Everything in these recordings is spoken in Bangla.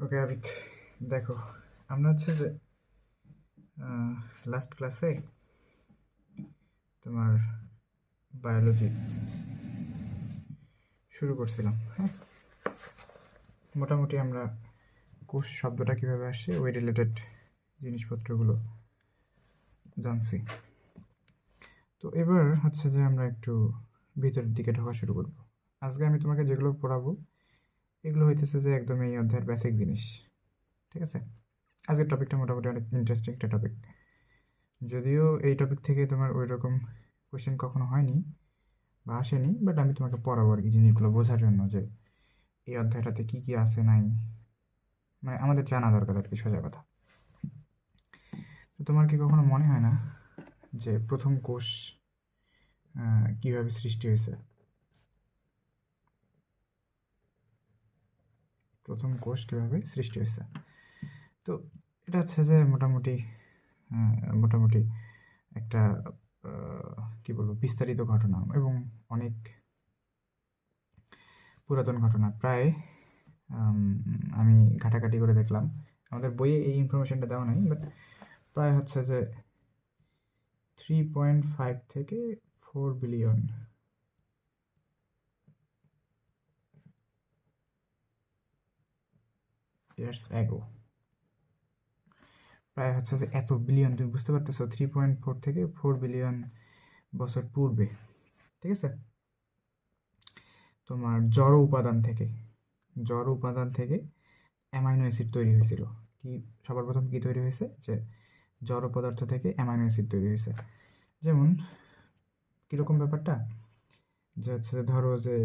ওকে আবিদ, দেখো আমরা হচ্ছে যে লাস্ট ক্লাসে তোমার বায়োলজি শুরু করছিলাম। হ্যাঁ, মোটামুটি আমরা কোষ শব্দটা কীভাবে আসে ওই রিলেটেড জিনিসপত্রগুলো জানছি। তো এবার হচ্ছে যে আমরা একটু ভিতরের দিকে ঢোকা শুরু করব। আজকে আমি তোমাকে যেগুলো পড়াবো এগুলো হইতেছে যে একদম এই অধ্যায়ের বেসিক জিনিস। ঠিক আছে, আজকের টপিকটা মোটামুটি অনেক ইন্টারেস্টিং একটা টপিক, যদিও এই টপিক থেকে তোমার ওই রকম কোয়েশ্চেন কখনো হয়নি বা আসেনি, বাট আমি তোমাকে পড়াবো আর কি জিনিসগুলো বোঝার জন্য যে এই অধ্যায়টাতে কী কী আছে নাই, মানে আমাদের জানা দরকার আর কি, সোজা কথা। তো তোমার কি কখনো মনে হয় না যে প্রথম কোষ কীভাবে সৃষ্টি হয়েছে? প্রথম কোষ কীভাবে সৃষ্টি হয়েছে? তো এটা হচ্ছে যে মোটামুটি একটা কি বলবো, বিস্তারিত ঘটনা এবং অনেক পুরাতন ঘটনা। প্রায় আমি ঘাটাঘাটি করে দেখলাম, আমাদের বইয়ে এই ইনফরমেশনটা দেওয়া নাই, বাট প্রায় হচ্ছে যে 3.5 থেকে 4 বিলিয়ন ইয়ার্স অ্যাগো, প্রায় হচ্ছে যে এত বিলিয়ন, তুমি বুঝতে পারতেছো, 3.4 থেকে 4 বিলিয়ন বছর পূর্বে, ঠিক আছে, তোমার জড় উপাদান থেকে অ্যামাইনো অ্যাসিড তৈরি হয়েছিল। কি সবার প্রথম কি তৈরি হয়েছে? যে জড় পদার্থ থেকে অ্যামাইনো অ্যাসিড তৈরি হয়েছে। যেমন কীরকম ব্যাপারটা, যে হচ্ছে ধরো যে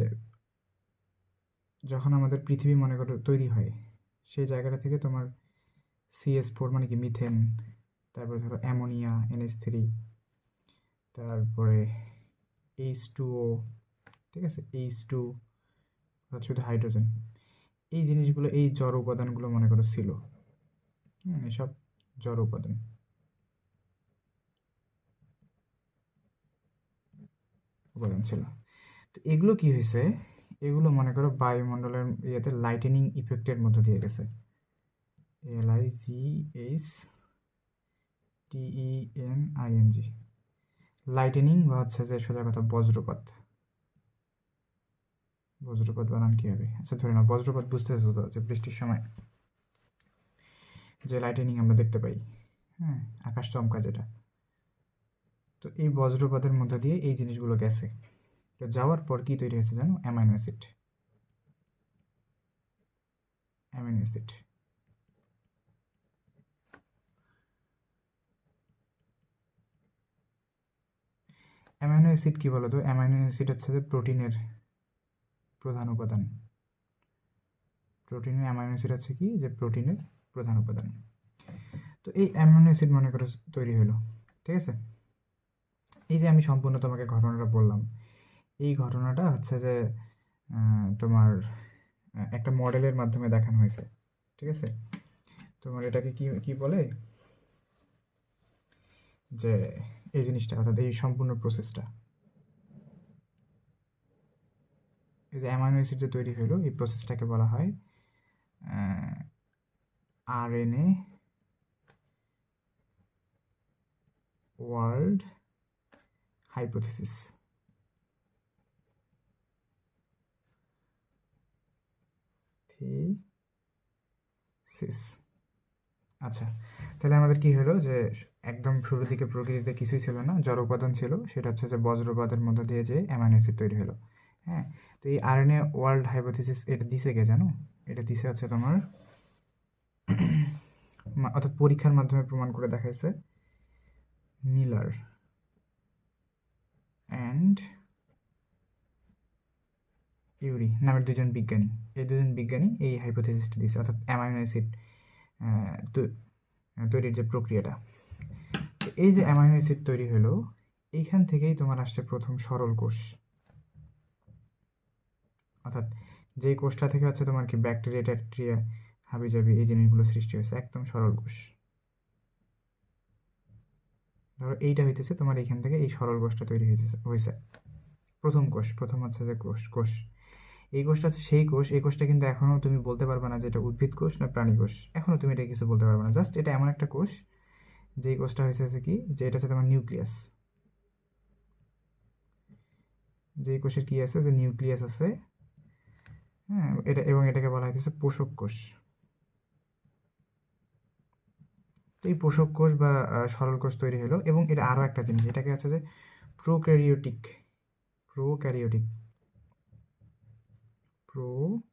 যখন আমাদের পৃথিবী মনে করো তৈরি হয়, সেই জায়গাটা থেকে তোমার CH4 মানে কি মিথেন, তারপরে ধরো অ্যামোনিয়া NH3, তারপরে H2O, ঠিক আছে, H2 শুধু হাইড্রোজেন, এই জিনিসগুলো, এই জড় উপাদানগুলো মনে করো ছিল। এসব জড় উপাদান ছিল। তো এগুলো কি হয়েছে, এগুলো মনে করো বায়ুমণ্ডলের ইয়েতে লাইটেনিং ইফেক্টের মধ্যে দিয়ে গেছে। LIGHTENING, লাইটেনিং বা হচ্ছে যে সোজা কথা বজ্রপাত বানান কি হবে? আচ্ছা ধরে নাও বজ্রপাত বুঝতেছো তো, যে বৃষ্টির সময় যে লাইটেনিং আমরা দেখতে পাই, হ্যাঁ, আকাশ চমকা যেটা। তো এই বজ্রপাতের মধ্যে দিয়ে এই জিনিসগুলো গেছে। তো যাওয়ার পর কি তৈরি হয়েছে জানো? Amino acid. অ্যামাইনো অ্যাসিড কি বলতো? অ্যামাইনো অ্যাসিড হচ্ছে যে প্রোটিনের প্রধান উপাদান। অ্যামাইনো অ্যাসিড হচ্ছে কি, যে প্রোটিনের প্রধান উপাদান। তো এই অ্যামাইনো অ্যাসিড মনে করো তৈরি হলো, ঠিক আছে। এই যে আমি সম্পূর্ণ তোমাকে ঘটনাটা বললাম, এই ঘটনাটা হচ্ছে যে তোমার একটা মডেলের মাধ্যমে দেখানো হয়েছে, ঠিক আছে। তোমার এটাকে কি কি বলে, যে এই জিনিসটা, অর্থাৎ এই সম্পূর্ণ প্রসেসটা, এই যে অ্যামাইনো অ্যাসিড যে তৈরি হলো, এই প্রসেসটাকে বলা হয় RNA ওয়ার্ল্ড হাইপোথিসিস। আচ্ছা, তাহলে আমাদের কি হলো, যে একদম শুরুর দিকে প্রকৃতিতে কিছুই ছিল না, জড় উপাদান ছিল, সেটা হচ্ছে যে বজ্রপাতের মধ্য দিয়ে যে অ্যামাইনো অ্যাসিড তৈরি হলো। হ্যাঁ, তো এই RNA ওয়ার্ল্ড হাইপোথিসিস এটা দিছে কে জানো? এটা দিছে হচ্ছে তোমার অর্থাৎ পরীক্ষার মাধ্যমে প্রমাণ করে দেখাইছে মিলার অ্যান্ড ইউরি নামের দুজন বিজ্ঞানী। এই দুজন বিজ্ঞানী এই হাইপোথিসিসটা দিছে, অর্থাৎ অ্যামাইনো অ্যাসিড তৈরির যে প্রক্রিয়াটা। এই যে অ্যামাইনো অ্যাসিড তৈরি হলো, এইখান থেকেই তোমার আসছে প্রথম সরল কোষ, অর্থাৎ যেই কোষটা থেকে হচ্ছে তোমার কি ব্যাকটেরিয়া ট্যাকটেরিয়া হাবিজাবি এই জিনিসগুলো সৃষ্টি হয়েছে, একদম সরল কোষ। ধরো এইটা হইতেছে তোমার, এইখান থেকে এই সরল কোষটা তৈরি হয়েছে প্রথম কোষ, প্রথম হচ্ছে যে কোষ। এই কোষটা হচ্ছে সেই কোষ, এই কোষটা কিন্তু এখনও তুমি বলতে পারবে না যে এটা উদ্ভিদ কোষ না প্রাণী কোষ, এখনও তুমি এটা কিছু বলতে পারবে না। জাস্ট এটা এমন একটা কোষ, যেই কোষটা হয়েছে কি, যে এটা হচ্ছে তোমার নিউক্লিয়াস, যেই কোষের কি আছে, যে নিউক্লিয়াস আছে, হ্যাঁ, এটা, এবং এটাকে বলা হইতেছে পোষক কোষ। তো এই পোষক কোষ বা সরল কোষ তৈরি হলো, এবং এটা আরও একটা জিনিস, এটাকে হচ্ছে যে প্রোক্যারিওটিক, প্রোক্যারিওটিক, প্রোক্যারিওটিক।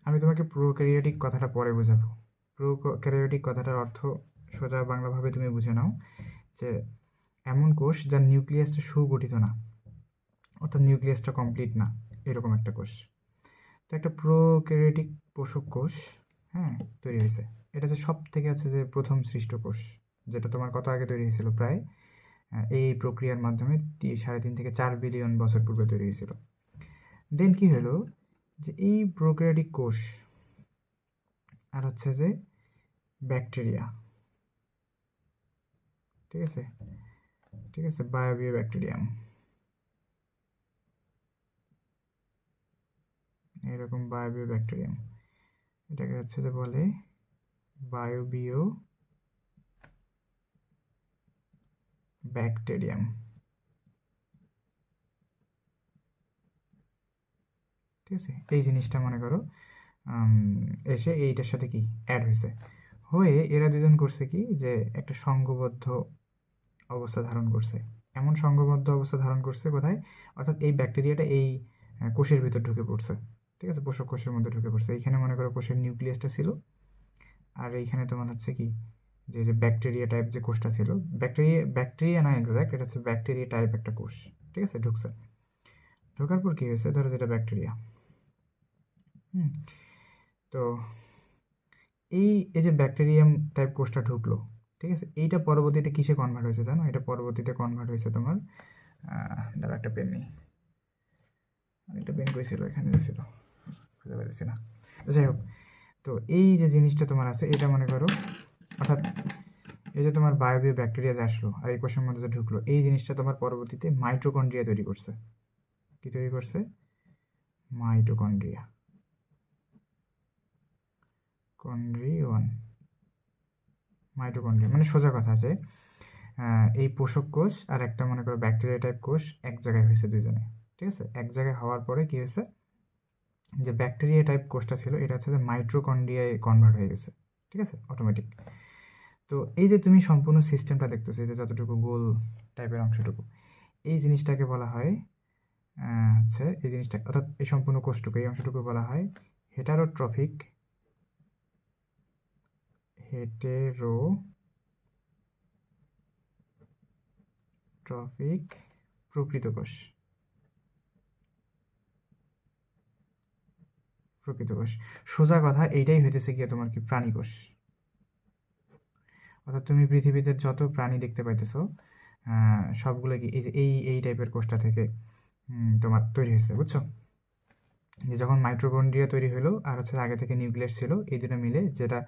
আমি তোমাকে প্রোক্যারিওটিক কথাটা পরে বোঝাবো। প্রোক্যারিওটিক কথাটার অর্থ সোজা বাংলাভাবে তুমি বুঝে নাও যে এমন কোষ যার নিউক্লিয়াসটা সুগঠিত না, অর্থাৎ নিউক্লিয়াসটা কমপ্লিট না, এরকম একটা কোষ। তো একটা প্রোক্যারিওটিক পোষক কোষ, হ্যাঁ, তৈরি হয়েছে। এটা হচ্ছে সব থেকে আছে যে প্রথম সৃষ্ট কোষ, যেটা তোমার কত আগে তৈরি হয়েছিল, প্রায় এই প্রক্রিয়ার মাধ্যমে 3.5 থেকে 4 বিলিয়ন বছর পূর্বে তৈরি হয়েছিল। দেন কি হলো, যে এই প্রোক্যারিওটিক কোষ আর হচ্ছে যে ব্যাকটেরিয়া, ঠিক আছে, ঠিক আছে, বায়োবিও ব্যাকটেরিয়াম, এরকম বায়োবিও ব্যাকটেরিয়াম, এটাকে হচ্ছে যে বলে বায়োবিও ব্যাকটেরিয়াম, ঠিক আছে। এই জিনিসটা মনে করো এসে এইটার সাথে কি অ্যাড হয়েছে, হয়ে এরা দুজন করছে কি, যে একটা সংঘবদ্ধ অবস্থা ধারণ করছে। এমন সংঘবদ্ধ অবস্থা ধারণ করছে কোথায়, অর্থাৎ এই ব্যাকটেরিয়াটা এই কোষের ভিতর ঢুকে পড়ছে, ঠিক আছে, পোষক কোষের মধ্যে ঢুকে পড়ছে। এইখানে মনে করো কোষের নিউক্লিয়াসটা ছিল, আর এইখানে তোমার হচ্ছে কি, যে যে ব্যাকটেরিয়া টাইপ যে কোষটা ছিল, ব্যাকটেরিয়া না এক্স্যাক্ট, এটা হচ্ছে ব্যাকটেরিয়া টাইপ একটা কোষ, ঠিক আছে, ঢুকছে। ঢোকার পর কি হয়েছে, ধরো যেটা ব্যাকটেরিয়া, তো এই এই যে ব্যাকটেরিয়াম টাইপ কোষটা ঢুকলো, ঠিক আছে, এইটা পরবর্তীতে কিসে কনভার্ট হয়েছে জানো, এটা পরবর্তীতে কনভার্ট হয়েছে তোমার, ধরো একটা পেন নেই, একটা পেন কইছিল, এখানে ছিল, খুঁজে পাচ্ছি না, যাই হোক। তো এই যে জিনিসটা তোমার আছে, এটা মনে করো, অর্থাৎ এই যে তোমার বায়োবিও ব্যাকটেরিয়া যে আসলো আর এই কোষের মধ্যে যে ঢুকলো, এই জিনিসটা তোমার পরবর্তীতে মাইটোকন্ড্রিয়া তৈরি করছে। কি তৈরি করছে? মাইটোকন্ড্রিয়া, কন্ড্রিয়ন, মাইটোকন্ড্রিয়া, মানে সোজা কথা যে এই পোষক কোষ আর একটা মনে করো ব্যাকটেরিয়া টাইপ কোষ এক জায়গায় হয়েছে দুজনে, ঠিক আছে। এক জায়গায় হওয়ার পরে কি হয়েছে, যে ব্যাকটেরিয়া টাইপ কোষটা ছিল এটা হচ্ছে যে মাইটোকন্ড্রিয়ায় কনভার্ট হয়ে গেছে, ঠিক আছে, অটোমেটিক। তো এই যে তুমি সম্পূর্ণ সিস্টেমটা দেখতেছো, এই যে যতটুকু গোল টাইপের অংশটুকু, এই জিনিসটাকে বলা হয় হচ্ছে, এই জিনিসটা অর্থাৎ এই সম্পূর্ণ কোষটুকু, এই অংশটুকু বলা হয় হেটারোট্রফিক, হেটেরোট্রফিক প্রকৃত কোষ, প্রকৃত কোষ। সোজা কথা এইটাই হইতেছে গিয়ে তোমার কি প্রাণী কোষ। অর্থাৎ তুমি পৃথিবীতে যত প্রাণী দেখতে পাইতেছো সবগুলো কি এই যে এই টাইপের কোষটা থেকে তোমার তৈরি হয়েছে, বুঝছো? যে যখন মাইটোকন্ড্রিয়া তৈরি হলো আর হচ্ছে আগে থেকে নিউক্লিয়াস ছিল, এই দুটো মিলে যেটা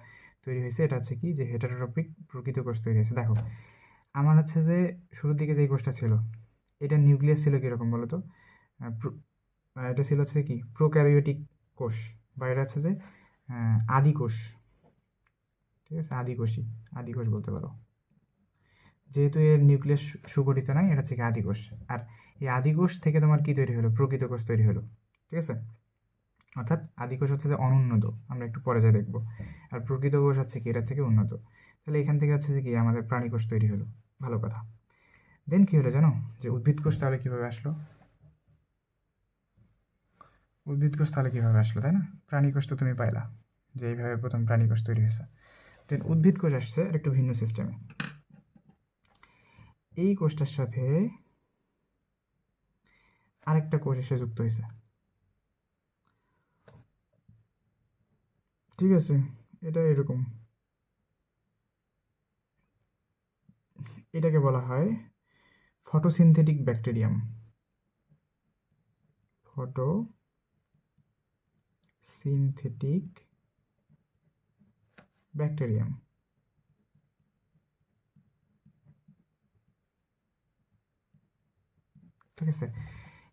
তৈরি হয়েছে এটা হচ্ছে কি, যে হেটারোট্রপিক প্রকৃত কোষ তৈরি হয়েছে। দেখো আমার হচ্ছে যে শুরুর দিকে যেই কোষটা ছিল, এটা নিউক্লিয়াস ছিল কীরকম বলো তো, এটা ছিল হচ্ছে কি প্রোক্যারিওটিক কোষ, বা এটা হচ্ছে যে আদি কোষ, ঠিক আছে, আদি কোষ বলতে পারো। যেহেতু এর নিউক্লিয়াস সুগঠিত নাই, এটা হচ্ছে কি আদি কোষ। আর এই আদি কোষ থেকে তোমার কি তৈরি হলো, প্রকৃত কোষ তৈরি হলো, ঠিক আছে। অর্থাৎ আদি কোষ হচ্ছে যে অনুন্নত, আমরা একটু পরে যাই দেখবো, আর প্রকৃত কোষ হচ্ছে কি এটার থেকে উন্নত। তাহলে এখান থেকে হচ্ছে যে কি আমাদের প্রাণী কোষ তৈরি হলো, ভালো কথা। দেন কি হলো জানো, যে উদ্ভিদ কোষ তাহলে কীভাবে আসলো, উদ্ভিদ কোষ তাহলে কীভাবে আসলো, তাই না? প্রাণী কোষ তো তুমি পাইলা, যে এইভাবে প্রথম প্রাণী কোষ তৈরি হয়েছে। দেন উদ্ভিদ কোষ আসছে আর একটু ভিন্ন সিস্টেমে। এই কোষটার সাথে আরেকটা কোষ এসে যুক্ত হয়েছে, ঠিক আছে, এটা এরকম, এটাকে বলা হয় ফটোসিনথেটিক ব্যাকটেরিয়াম, ফটোসিনথেটিক ব্যাকটেরিয়াম, ঠিক আছে।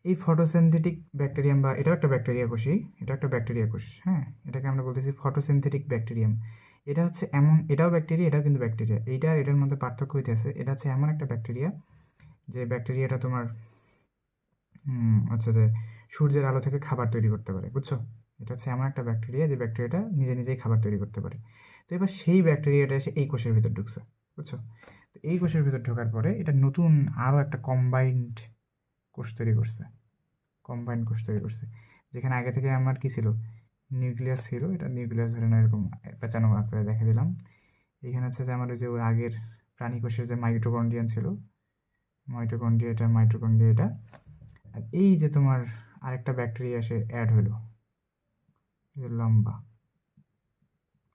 এই ফটোসিনথেটিক ব্যাকটেরিয়াম, বা এটাও একটা ব্যাকটেরিয়া কোষই, এটা একটা ব্যাকটেরিয়া কোষ, হ্যাঁ, এটাকে আমরা বলতেছি ফটোসিনথেটিক ব্যাকটেরিয়াম। এটা হচ্ছে এমন, এটাও ব্যাকটেরিয়া, এটাও কিন্তু ব্যাকটেরিয়া, এইটা আর এটার মধ্যে পার্থক্য হইতেছে, এটা হচ্ছে এমন একটা ব্যাকটেরিয়া যে ব্যাকটেরিয়াটা তোমার হচ্ছে যে সূর্যের আলো থেকে খাবার তৈরি করতে পারে, বুঝছো? এটা হচ্ছে এমন একটা ব্যাকটেরিয়া যে ব্যাকটেরিয়াটা নিজে নিজেই খাবার তৈরি করতে পারে। তো এবার সেই ব্যাকটেরিয়াটা এসে এই কোষের ভিতর ঢুকছে, বুঝছো? তো এই কোষের ভিতর ঢোকার পরে এটা নতুন আরও একটা কম্বাইন্ড কোষ তৈরি করছে, কম্বাইন্ড কোষ তৈরি করছে, যেখানে আগে থেকে আমার কি ছিল, নিউক্লিয়াস ছিল, এটা নিউক্লিয়াস ধরে না এরকম পেঁচানো আকারে দেখে দিলাম। এখানে হচ্ছে যে আমার ওই যে ওই আগের প্রাণী কোষের যে মাইটোকন্ড্রিয়ান ছিল, মাইটোকন্ড্রিয়া এটা, আর এই যে তোমার আরেকটা ব্যাকটেরিয়া এসে অ্যাড হলো, লম্বা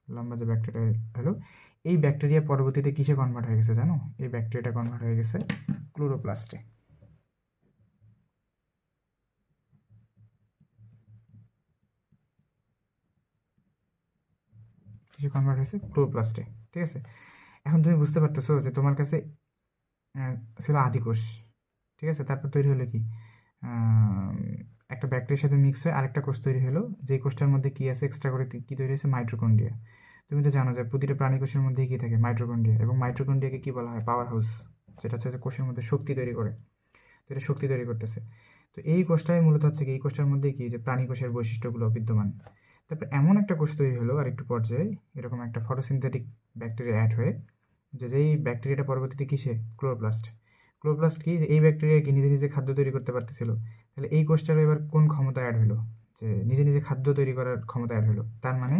লম্বা যে ব্যাকটেরিয়া হলো, এই ব্যাকটেরিয়া পরবর্তীতে কিসে কনভার্ট হয়ে গেছে জানো? এই ব্যাকটেরিয়াটা কনভার্ট হয়ে গেছে ক্লোরোপ্লাস্টে। কিসে কনভার্ট হয়েছে? ক্লোরোপ্লাস্টে, ঠিক আছে? এখন তুমি বুঝতে পারতেছো যে তোমার কাছে ছিল আদিকোষ, ঠিক আছে, তারপর তৈরি হলো কি, একটা ব্যাকটেরিয়ার সাথে মিক্স হয়ে আরেকটা কোষ তৈরি হলো, যেই কোষটার মধ্যে কি আছে এক্সট্রা করে, কি তৈরি হয়েছে? মাইটোকন্ড্রিয়া। তুমি তো জানো যে প্রতিটা প্রাণী কোষের মধ্যেই কি থাকে? মাইটোকন্ড্রিয়া। এবং মাইটোকন্ড্রিয়াকে কি বলা হয়? পাওয়ার হাউস, যেটা হচ্ছে যে কোষের মধ্যে শক্তি তৈরি করে, তো এটা শক্তি তৈরি করতেছে। তো এই কোষটাই মূলত হচ্ছে কি, এই কোষটার মধ্যেই কি, যে প্রাণী কোষের বৈশিষ্ট্যগুলো বিদ্যমান। তারপর এমন একটা কোষ তৈরি হলো আর একটু পর্যায়ে, এরকম একটা ফটোসিনথেটিক ব্যাকটেরিয়া অ্যাড হয়ে, যেই ব্যাকটেরিয়াটা পরবর্তীতে কিসে? ক্লোরোপ্লাস্ট। ক্লোরোপ্লাস্ট কি, যে এই ব্যাকটেরিয়া কি নিজে নিজে খাদ্য তৈরি করতে পারতেছিল, তাহলে এই কোষটার এবার কোন ক্ষমতা অ্যাড হলো? যে নিজে নিজে খাদ্য তৈরি করার ক্ষমতা অ্যাড হলো। তার মানে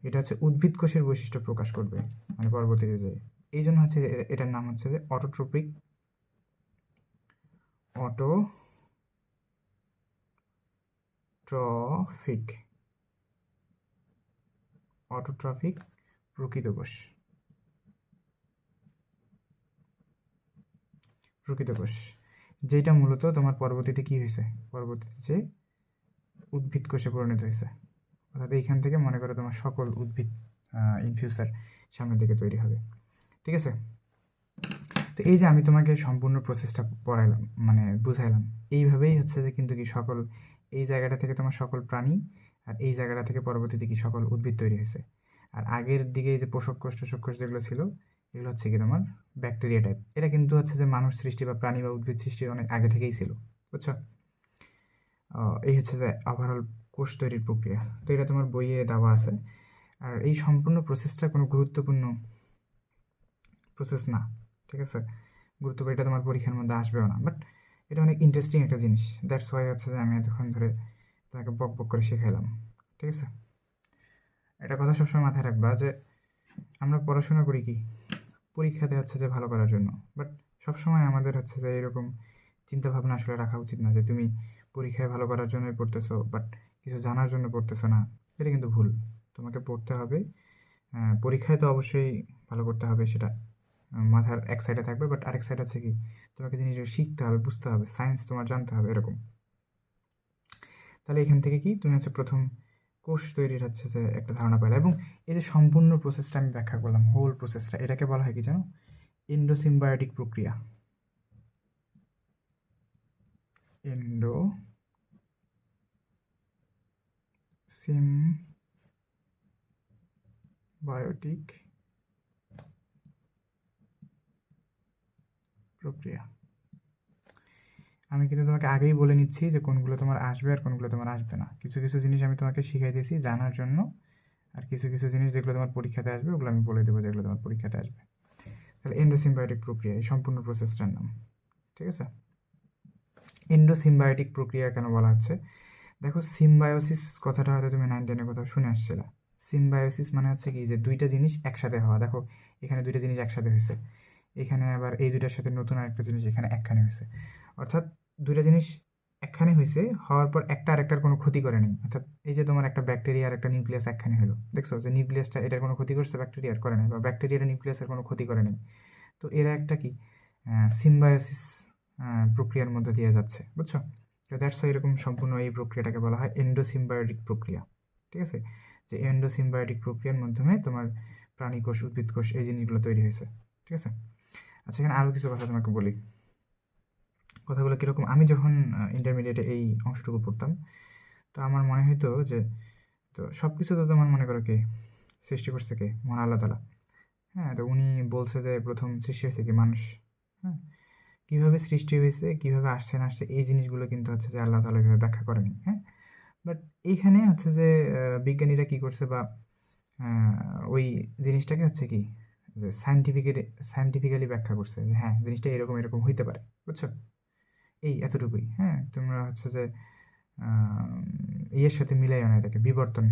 এটা হচ্ছে উদ্ভিদ কোষের বৈশিষ্ট্য প্রকাশ করবে, মানে পরবর্তীতে যে, এই জন্য হচ্ছে এটার নাম হচ্ছে যে অটোট্রপিক অটোট্রফিক প্রকৃত কোষ। যেটা মূলত তোমার পরবর্তীতে কি হয়েছে, পরবর্তীতে যে উদ্ভিদ কোষে পরিণত হয়েছে। অর্থাৎ এইখান থেকে মনে করো তোমার সকল উদ্ভিদ ইন ফিউচার সামনের দিকে তৈরি হবে, ঠিক আছে? তো এই যে আমি তোমাকে সম্পূর্ণ প্রসেসটা পড়াইলাম, মানে বুঝাইলাম, এইভাবেই হচ্ছে যে কিন্তু কি সকল, এই জায়গাটা থেকে তোমার সকল প্রাণী, আর এই জায়গাটা থেকে পরবর্তীতে কি সকল উদ্ভিদ তৈরি হয়েছে। আর আগের দিকে যে পোষক কোষ যেগুলো ছিল, এগুলো হচ্ছে কি তোমার ব্যাকটেরিয়া টাইপ। এটা কিন্তু হচ্ছে যে মানুষ সৃষ্টি বা প্রাণী বা উদ্ভিদ সৃষ্টির অনেক আগে থেকেই ছিল, বুঝছো? এই হচ্ছে যে ওভারঅল কোষ তৈরির প্রক্রিয়া। তো এটা তোমার বইয়ে দেওয়া আছে। আর এই সম্পূর্ণ প্রসেসটা কোনো গুরুত্বপূর্ণ প্রসেস না, ঠিক আছে? গুরুত্বপূর্ণ, এটা তোমার পরীক্ষার মধ্যে আসবেও না, বাট এটা অনেক ইন্টারেস্টিং একটা জিনিস। দ্যাটস ওয়াই হচ্ছে যে আমি এতক্ষণ ধরে তোমাকে বক বক করে শেখাইলাম, ঠিক আছে? এটা কথা সবসময় মাথায় রাখবা যে আমরা পড়াশোনা করি কি, পরীক্ষাতে হচ্ছে যে ভালো করার জন্য, বাট সবসময় আমাদের হচ্ছে যে এরকম চিন্তাভাবনা আসলে রাখা উচিত না যে তুমি পরীক্ষায় ভালো করার জন্যই পড়তেছো, বাট কিছু জানার জন্য পড়তেছো না। এটা কিন্তু ভুল। তোমাকে পড়তে হবে, পরীক্ষায় তো অবশ্যই ভালো করতে হবে, সেটা মাথার এক সাইডে থাকবে, বাট আরেক সাইড হচ্ছে কি, তোমাকে জিনিসটা শিখতে হবে, বুঝতে হবে, সায়েন্স তোমার জানতে হবে, এরকম। তাহলে এখান থেকে কি তুমি হচ্ছে প্রথম কোষ তৈরির হচ্ছে যে একটা ধারণা পেলে, এবং এই যে সম্পূর্ণ প্রসেসটা আমি ব্যাখ্যা করলাম, হোল প্রসেসটা, এটাকে বলা হয় কি জানো? এন্ডোসিম্বায়োটিক প্রক্রিয়া। এন্ডোসিম্বায়োটিক প্রক্রিয়া। আমি কিন্তু তোমাকে আগেই বলে নিচ্ছি যে কোনগুলো তোমার আসবে আর কোনগুলো তোমার আসবে না। কিছু কিছু জিনিস আমি তোমাকে শিখাই দিয়েছি জানার জন্য, আর কিছু কিছু জিনিস যেগুলো তোমার পরীক্ষাতে আসবে ওগুলো আমি বলে দেবো যেগুলো তোমার পরীক্ষাতে আসবে। তাহলে এন্ডোসিম্বায়োটিক প্রক্রিয়া এই সম্পূর্ণ প্রসেসটার নাম, ঠিক আছে? এন্ডোসিম্বায়োটিক প্রক্রিয়া কেন বলা হচ্ছে? দেখো, সিম্বায়োসিস কথাটা হয়তো তুমি 9-10-এ কোথাও শুনে আসছিলে। সিম্বায়োসিস মানে হচ্ছে কি, যে দুইটা জিনিস একসাথে হওয়া। দেখো, এখানে দুইটা জিনিস একসাথে হয়েছে, এখানে আবার এই দুইটার সাথে নতুন আরেকটা জিনিস এখানে একখানে হয়েছে। অর্থাৎ দুইটা জিনিস একখানে হয়েছে, হওয়ার পর একটা আরেকটার কোনো ক্ষতি করে নেই। অর্থাৎ এই যে তোমার একটা ব্যাকটেরিয়া আর একটা নিউক্লিয়াস একখানে হলো, দেখছো যে নিউক্লিয়াসটা এটার কোনো ক্ষতি করছে, ব্যাকটেরিয়ার করে নেই, বা ব্যাকটেরিয়াটা নিউক্লিয়াসের কোনো ক্ষতি করে নেই। তো এরা একটা কি সিম্বায়োসিস প্রক্রিয়ার মধ্যে দিয়ে যাচ্ছে, বুঝছো? তো দ্যাটস এরকম সম্পূর্ণ এই প্রক্রিয়াটাকে বলা হয় এন্ডোসিম্বায়োটিক প্রক্রিয়া, ঠিক আছে? যে এন্ডোসিম্বায়োটিক প্রক্রিয়ার মাধ্যমে তোমার প্রাণী কোষ, উদ্ভিদ কোষ, এই জিনিসগুলো তৈরি হয়েছে, ঠিক আছে? আচ্ছা, এখানে আরও কিছু কথা তোমাকে বলি। কথাগুলো কীরকম, আমি যখন ইন্টারমিডিয়েটে এই অংশটুকু পড়তাম, তো আমার মনে হইতো যে তো সব কিছু তো তোমার মনে করো কে সৃষ্টি করছে, কে? মহান আল্লাহ তাআলা। হ্যাঁ, তো উনি বলছে যে প্রথম সৃষ্টি হয়েছে কি? মানুষ। হ্যাঁ, কীভাবে সৃষ্টি হয়েছে, কীভাবে আসছে না আসছে, এই জিনিসগুলো কিন্তু হচ্ছে যে আল্লাহ তাআলা এভাবে ব্যাখ্যা করেনি। হ্যাঁ, বাট এইখানে হচ্ছে যে বিজ্ঞানীরা কী করছে, বা ওই জিনিসটাকে হচ্ছে কি যে সায়েন্টিফিক্যালি ব্যাখ্যা করছে যে হ্যাঁ, জিনিসটা এরকম এরকম হইতে পারে। বুঝছো? এই এতটুকুই। হ্যাঁ, তোমরা হচ্ছে যে ইয়ের সাথে মিলাইও না এটাকে, বিবর্তন।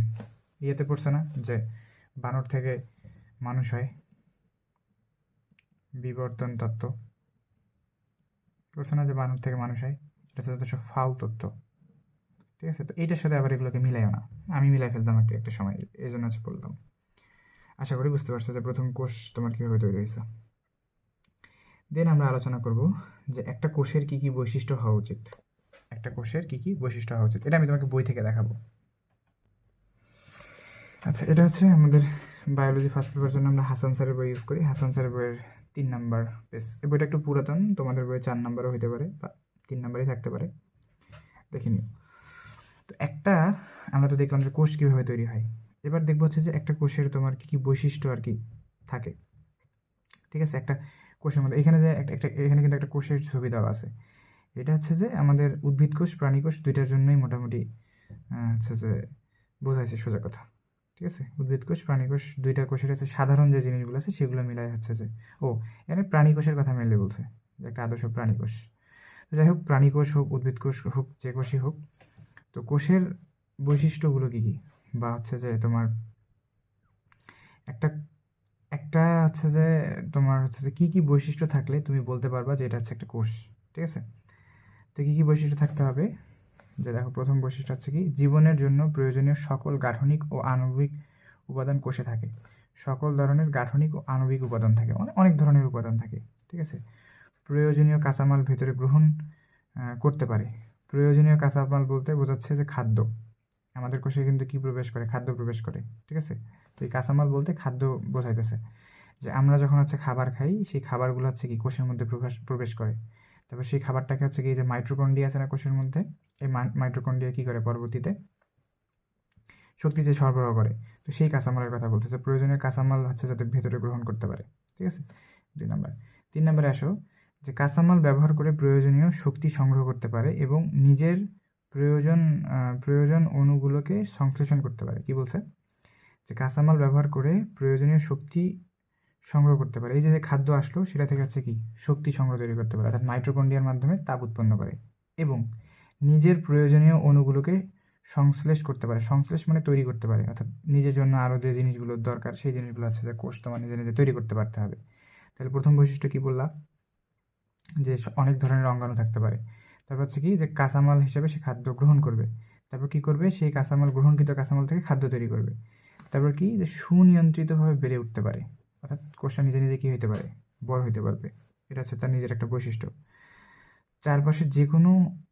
ইয়েতে পড়ছে না যে বানর থেকে মানুষ হয়, বিবর্তন তত্ত্ব পড়ছে না যে বানর থেকে মানুষ হয়? এটা হচ্ছে সব ফাউল তত্ত্ব। ঠিক আছে? তো এইটার সাথে আবার এগুলোকে মিলাইও না। আমি মিলাই ফেলতাম একটা সময়, এই জন্য হচ্ছে বলতাম। আশা করি বুঝতে পারছো যে প্রথম কোষ তোমার কীভাবে তৈরি হয়েছে। দেন আমরা আলোচনা করব যে একটা কোষের কী কী বৈশিষ্ট্য হওয়া উচিত। একটা কোষের কী কী বৈশিষ্ট্য হওয়া উচিত, এটা আমি তোমাকে বই থেকে দেখাবো। আচ্ছা, এটা হচ্ছে আমাদের বায়োলজি ফার্স্ট পেপারের জন্য আমরা হাসান স্যারের বই ইউজ করি। হাসান স্যারের বইয়ের 3 নাম্বার পেজ। এই বইটা একটু পুরাতন, তোমাদের বইয়ে 4 নাম্বারও হতে পারে বা 3 নাম্বারই থাকতে পারে, দেখে নিও। তো একটা আমরা তো দেখলাম যে কোষ কীভাবে তৈরি হয়। এবার দেখবো হচ্ছে যে একটা কোষের তোমার কী কী বৈশিষ্ট্য আর কি থাকে। ঠিক আছে? একটা কোষের মধ্যে এখানে যে এখানে কিন্তু একটা কোষের ছবি দেওয়া আছে। এটা হচ্ছে যে আমাদের উদ্ভিদ কোষ, প্রাণী কোষ দুইটার জন্যই মোটামুটি হচ্ছে যে বোঝাইছে সোজা কথা। ঠিক আছে? উদ্ভিদ কোষ, প্রাণী কোষ দুইটা কোষের হচ্ছে সাধারণ যে জিনিসগুলো আছে সেগুলো মিলাই হচ্ছে যে এখানে প্রাণী কোষের কথা মেনলি বলছে যে একটা আদর্শ প্রাণী কোষ। তো যাই হোক, প্রাণী কোষ হোক, উদ্ভিদ কোষ হোক, যে কোষই হোক, তো কোষের বৈশিষ্ট্যগুলো কী কী, বা হচ্ছে যে তোমার একটা একটা হচ্ছে যে তোমার হচ্ছে যে কী কী বৈশিষ্ট্য থাকলে তুমি বলতে পারবা যে এটা হচ্ছে একটা কোষ। ঠিক আছে? তো কী কী বৈশিষ্ট্য থাকতে হবে, যে দেখো প্রথম বৈশিষ্ট্য হচ্ছে কি, জীবনের জন্য প্রয়োজনীয় সকল গাঠনিক ও আণবিক উপাদান কোষে থাকে। সকল ধরনের গাঠনিক ও আণবিক উপাদান থাকে, অনেক ধরনের উপাদান থাকে। ঠিক আছে? প্রয়োজনীয় কাঁচামাল ভেতরে গ্রহণ করতে পারে। প্রয়োজনীয় কাঁচামাল বলতে বোঝাচ্ছে যে খাদ্য। আমাদের কোষে কিন্তু কি প্রবেশ করে? খাদ্য প্রবেশ করে। ঠিক আছে? তো এই কাঁচামাল বলতে খাদ্য বোঝাইতেছে যে আমরা যখন হচ্ছে খাবার খাই, সেই খাবারগুলো হচ্ছে কি কোষের মধ্যে প্রবেশ করে। তারপর সেই খাবারটাকে হচ্ছে কি, যে মাইটোকন্ড্রিয়া আছে না কোষের মধ্যে, এই মাইটোকন্ড্রিয়া কী করে পরবর্তীতে শক্তি যে সরবরাহ করে। তো সেই কাঁচামালের কথা বলতেছে, প্রয়োজনীয় কাঁচামাল হচ্ছে যাতে ভেতরে গ্রহণ করতে পারে। ঠিক আছে? 2 নাম্বার। 3 নাম্বারে আসো, যে কাঁচামাল ব্যবহার করে প্রয়োজনীয় শক্তি সংগ্রহ করতে পারে এবং নিজের প্রয়োজন অণুগুলোকে সংশ্লেষণ করতে পারে। কি বলছে? যে কাঁচামাল ব্যবহার করে প্রয়োজনীয় শক্তি সংগ্রহ করতে পারে। এই যে খাদ্য আসলো সেটা থেকে হচ্ছে কি শক্তি সংগ্রহ তৈরি করতে পারে, অর্থাৎ মাইটোকন্ড্রিয়ার মাধ্যমে তাপ উৎপন্ন করে, এবং নিজের প্রয়োজনীয় অণুগুলোকে সংশ্লেষ করতে পারে। সংশ্লেষ মানে তৈরি করতে পারে, অর্থাৎ নিজের জন্য আরও যে জিনিসগুলো দরকার সেই জিনিসগুলো হচ্ছে যে কোষ তোমার নিজে নিজে তৈরি করতে পারতে হবে। তাহলে প্রথম বৈশিষ্ট্য কি বললাম, যে অনেক ধরনের অঙ্গাণু থাকতে পারে। তারপর হচ্ছে কি, যে কাঁচামাল হিসেবে সে খাদ্য গ্রহণ করবে। তারপর কি করবে, সেই কাঁচামাল গ্রহণকৃত কাঁচামাল থেকে খাদ্য তৈরি করবে। তারপর কি, যে সুনিয়ন্ত্রিতভাবে বেড়ে উঠতে পারে, অর্থাৎ কোষটা নিজে নিজে কী হতে পারে, বড় হইতে পারবে। এটা হচ্ছে তার নিজের একটা বৈশিষ্ট্য। চারপাশে যে কোনো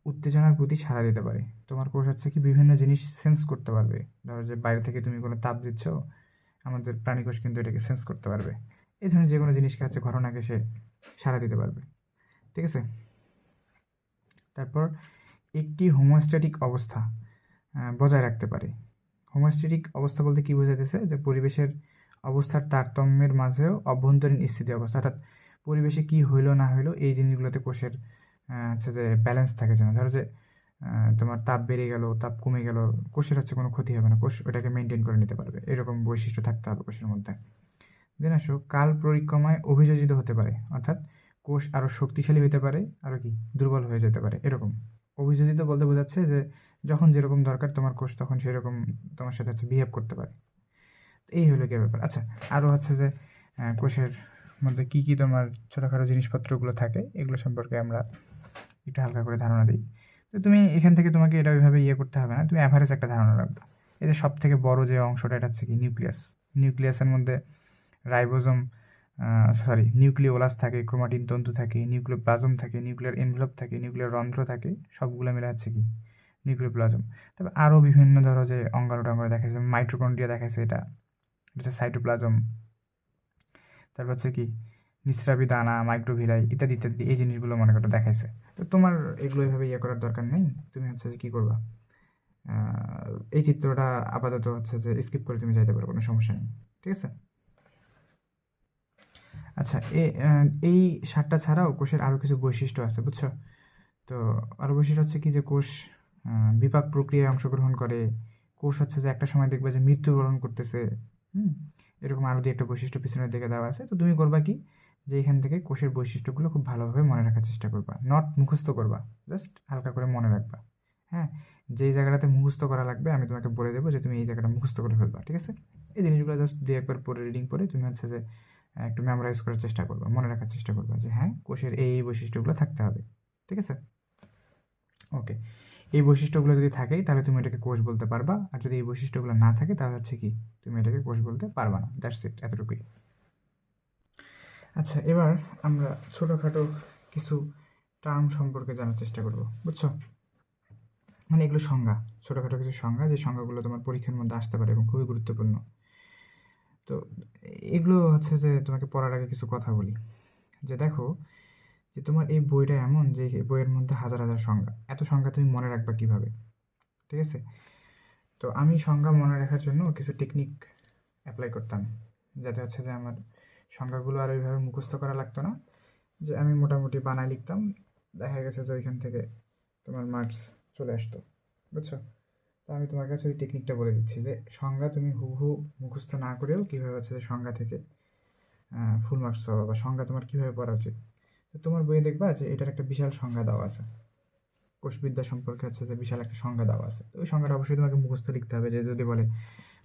উত্তেজনার প্রতি সাড়া দিতে পারে। তোমার কোষ হচ্ছে কি বিভিন্ন জিনিস সেন্স করতে পারবে। ধরো যে বাইরে থেকে তুমি কোনো তাপ দিচ্ছ, আমাদের প্রাণী কোষ কিন্তু এটাকে সেন্স করতে পারবে। এই ধরনের যে কোনো জিনিসকে হচ্ছে ঘটনাকে সে সাড়া দিতে পারবে। ঠিক আছে? তারপর একটি হোমোস্ট্যাটিক অবস্থা বজায় রাখতে পারে। হোমোস্ট্যাটিক অবস্থা বলতে কী বোঝাইতেছে, যে পরিবেশের অবস্থার তারতম্যের মাঝেও অভ্যন্তরীণ স্থিতি অবস্থা, অর্থাৎ পরিবেশে কী হইলো না হইলো এই জিনিসগুলোতে কোষের হচ্ছে যে ব্যালেন্স থাকে যেন। ধরো যে তোমার তাপ বেড়ে গেল, তাপ কমে গেল, কোষের হচ্ছে কোনো ক্ষতি হবে না, কোষ ওটাকে মেনটেন করে নিতে পারবে, এরকম বৈশিষ্ট্য থাকতে হবে কোষের মধ্যে। দেন আসো, কাল পরিক্রমায় অভিযোজিত হতে পারে, অর্থাৎ কোষ আরও শক্তিশালী হতে পারে, আরও কি দুর্বল হয়ে যেতে পারে। এরকম অভিযোজিত বলতে বোঝাচ্ছে যে যখন যেরকম দরকার তোমার কোষ তখন সেরকম তোমার সাথে হচ্ছে বিহেভ করতে পারে। এই হলো কি ব্যাপার। আচ্ছা, আরও হচ্ছে যে কোষের মধ্যে কী কী তোমার ছোটোখাটো জিনিসপত্রগুলো থাকে এগুলো সম্পর্কে আমরা একটু হালকা করে ধারণা দিই। তো তুমি এখান থেকে তোমাকে এটা ওইভাবে করতে হবে না, তুমি অ্যাভারেজ একটা ধারণা রাখবে। এই যে সব থেকে বড় যে অংশটা, এটা হচ্ছে কি নিউক্লিয়াস। নিউক্লিয়াসের মধ্যে রাইবোজোম নিউক্লিওলাস থাকে, ক্রোমাটিন তন্তু থাকে, নিউক্লিওপ্লাজম থাকে, নিউক্লিয়ার এনভেলপ থাকে, নিউক্লিয়ার রন্ধ্র থাকে, সবগুলো মিলে হচ্ছে কি নিউক্লিওপ্লাজম। তবে আরও বিভিন্ন ধরো যে অঙ্গাণু টঙ্গাণু দেখাচ্ছে, মাইটোকন্ড্রিয়া দেখাচ্ছে, এটা হচ্ছে সাইটোপ্লাজম। তারপর হচ্ছে কি নিঃস্রাবী দানা, মাইক্রোভিলাই ইত্যাদি ইত্যাদি এই জিনিসগুলো মনে করো দেখাইছে। তো তোমার এগুলো এভাবে ইয়ে করার দরকার নেই। তুমি হচ্ছে যে কী করবা, এই চিত্রটা আপাতত হচ্ছে যে স্কিপ করে তুমি যাইতে পারো, কোনো সমস্যা নেই, ঠিক আছে। আচ্ছা, এই সারটা ছাড়াও কোষের আরও কিছু বৈশিষ্ট্য আছে, বুঝছো? তো আরও বৈশিষ্ট্য হচ্ছে কি যে কোষ বিপাক প্রক্রিয়ায় অংশগ্রহণ করে, কোষ হচ্ছে যে একটা সময় দেখবে যে মৃত্যুবরণ করতেছে, এরকম আরও দিয়ে একটা বৈশিষ্ট্য পিছনের দিকে দেওয়া আছে। তো তুমি করবা কি, যে এখান থেকে কোষের বৈশিষ্ট্যগুলো খুব ভালোভাবে মনে রাখার চেষ্টা করবা, নট মুখস্থ করবা, জাস্ট হালকা করে মনে রাখবা। হ্যাঁ, যেই জায়গাটাতে মুখস্থ করা লাগবে আমি তোমাকে বলে দেবো যে তুমি এই জায়গাটা মুখস্থ করে ফেলবা, ঠিক আছে। এই জিনিসগুলো জাস্ট দুই একবার পরে রিডিং করে তুমি হচ্ছে যে একটু মেমোরাইজ করার চেষ্টা করবা, মনে রাখার চেষ্টা করবা যে হ্যাঁ কোষের এই বৈশিষ্ট্যগুলো থাকতে হবে, ঠিক আছে। ওকে, এই বৈশিষ্ট্যগুলো যদি থাকে তাহলে তুমি এটাকে কোষ বলতে পারবা, আর যদি এই বৈশিষ্ট্যগুলো না থাকে তাহলে হচ্ছে কি তুমি এটাকে কোষ বলতে পারবা না। দ্যাটস ইট, এতটুকুই। আচ্ছা, এবার আমরা ছোটোখাটো কিছু টার্ম সম্পর্কে জানার চেষ্টা করব, বুঝছো? মানে এগুলো সংজ্ঞা, ছোটোখাটো কিছু সংজ্ঞা, যে সংজ্ঞাগুলো তোমার পরীক্ষার মধ্যে আসতে পারে এবং খুবই গুরুত্বপূর্ণ। তো এগুলো হচ্ছে যে তোমাকে পড়ার আগে কিছু কথা বলি, যে দেখো যে তোমার এই বইটা এমন যে বইয়ের মধ্যে হাজার হাজার সংজ্ঞা, এত সংজ্ঞা তুমি মনে রাখবা কিভাবে, ঠিক আছে। তো আমি সংজ্ঞা মনে রাখার জন্য কিছু টেকনিক অ্যাপ্লাই করতাম, যাতে হচ্ছে যে আমার সংজ্ঞাগুলো আর ওইভাবে মুখস্থ করা লাগতো না, যে আমি মোটামুটি বানায় লিখতাম, দেখা গেছে যে ওইখান থেকে তোমার মার্কস চলে আসতো, বুঝছো? তো আমি তোমার কাছে ওই টেকনিকটা বলে দিচ্ছি, যে সংজ্ঞা তুমি হুবহু মুখস্থ না করেও কীভাবে হচ্ছে যে সংজ্ঞা থেকে ফুল মার্কস পাবা, বা সংজ্ঞা তোমার কীভাবে পড়া উচিত। তো তোমার বইয়ে দেখবা যে এটার একটা বিশাল সংজ্ঞা দেওয়া আছে, কোষবিদ্যা সম্পর্কে হচ্ছে যে বিশাল একটা সংজ্ঞা দেওয়া আছে। তো ওই সংজ্ঞাটা অবশ্যই তোমাকে মুখস্থ লিখতে হবে, যে যদি বলে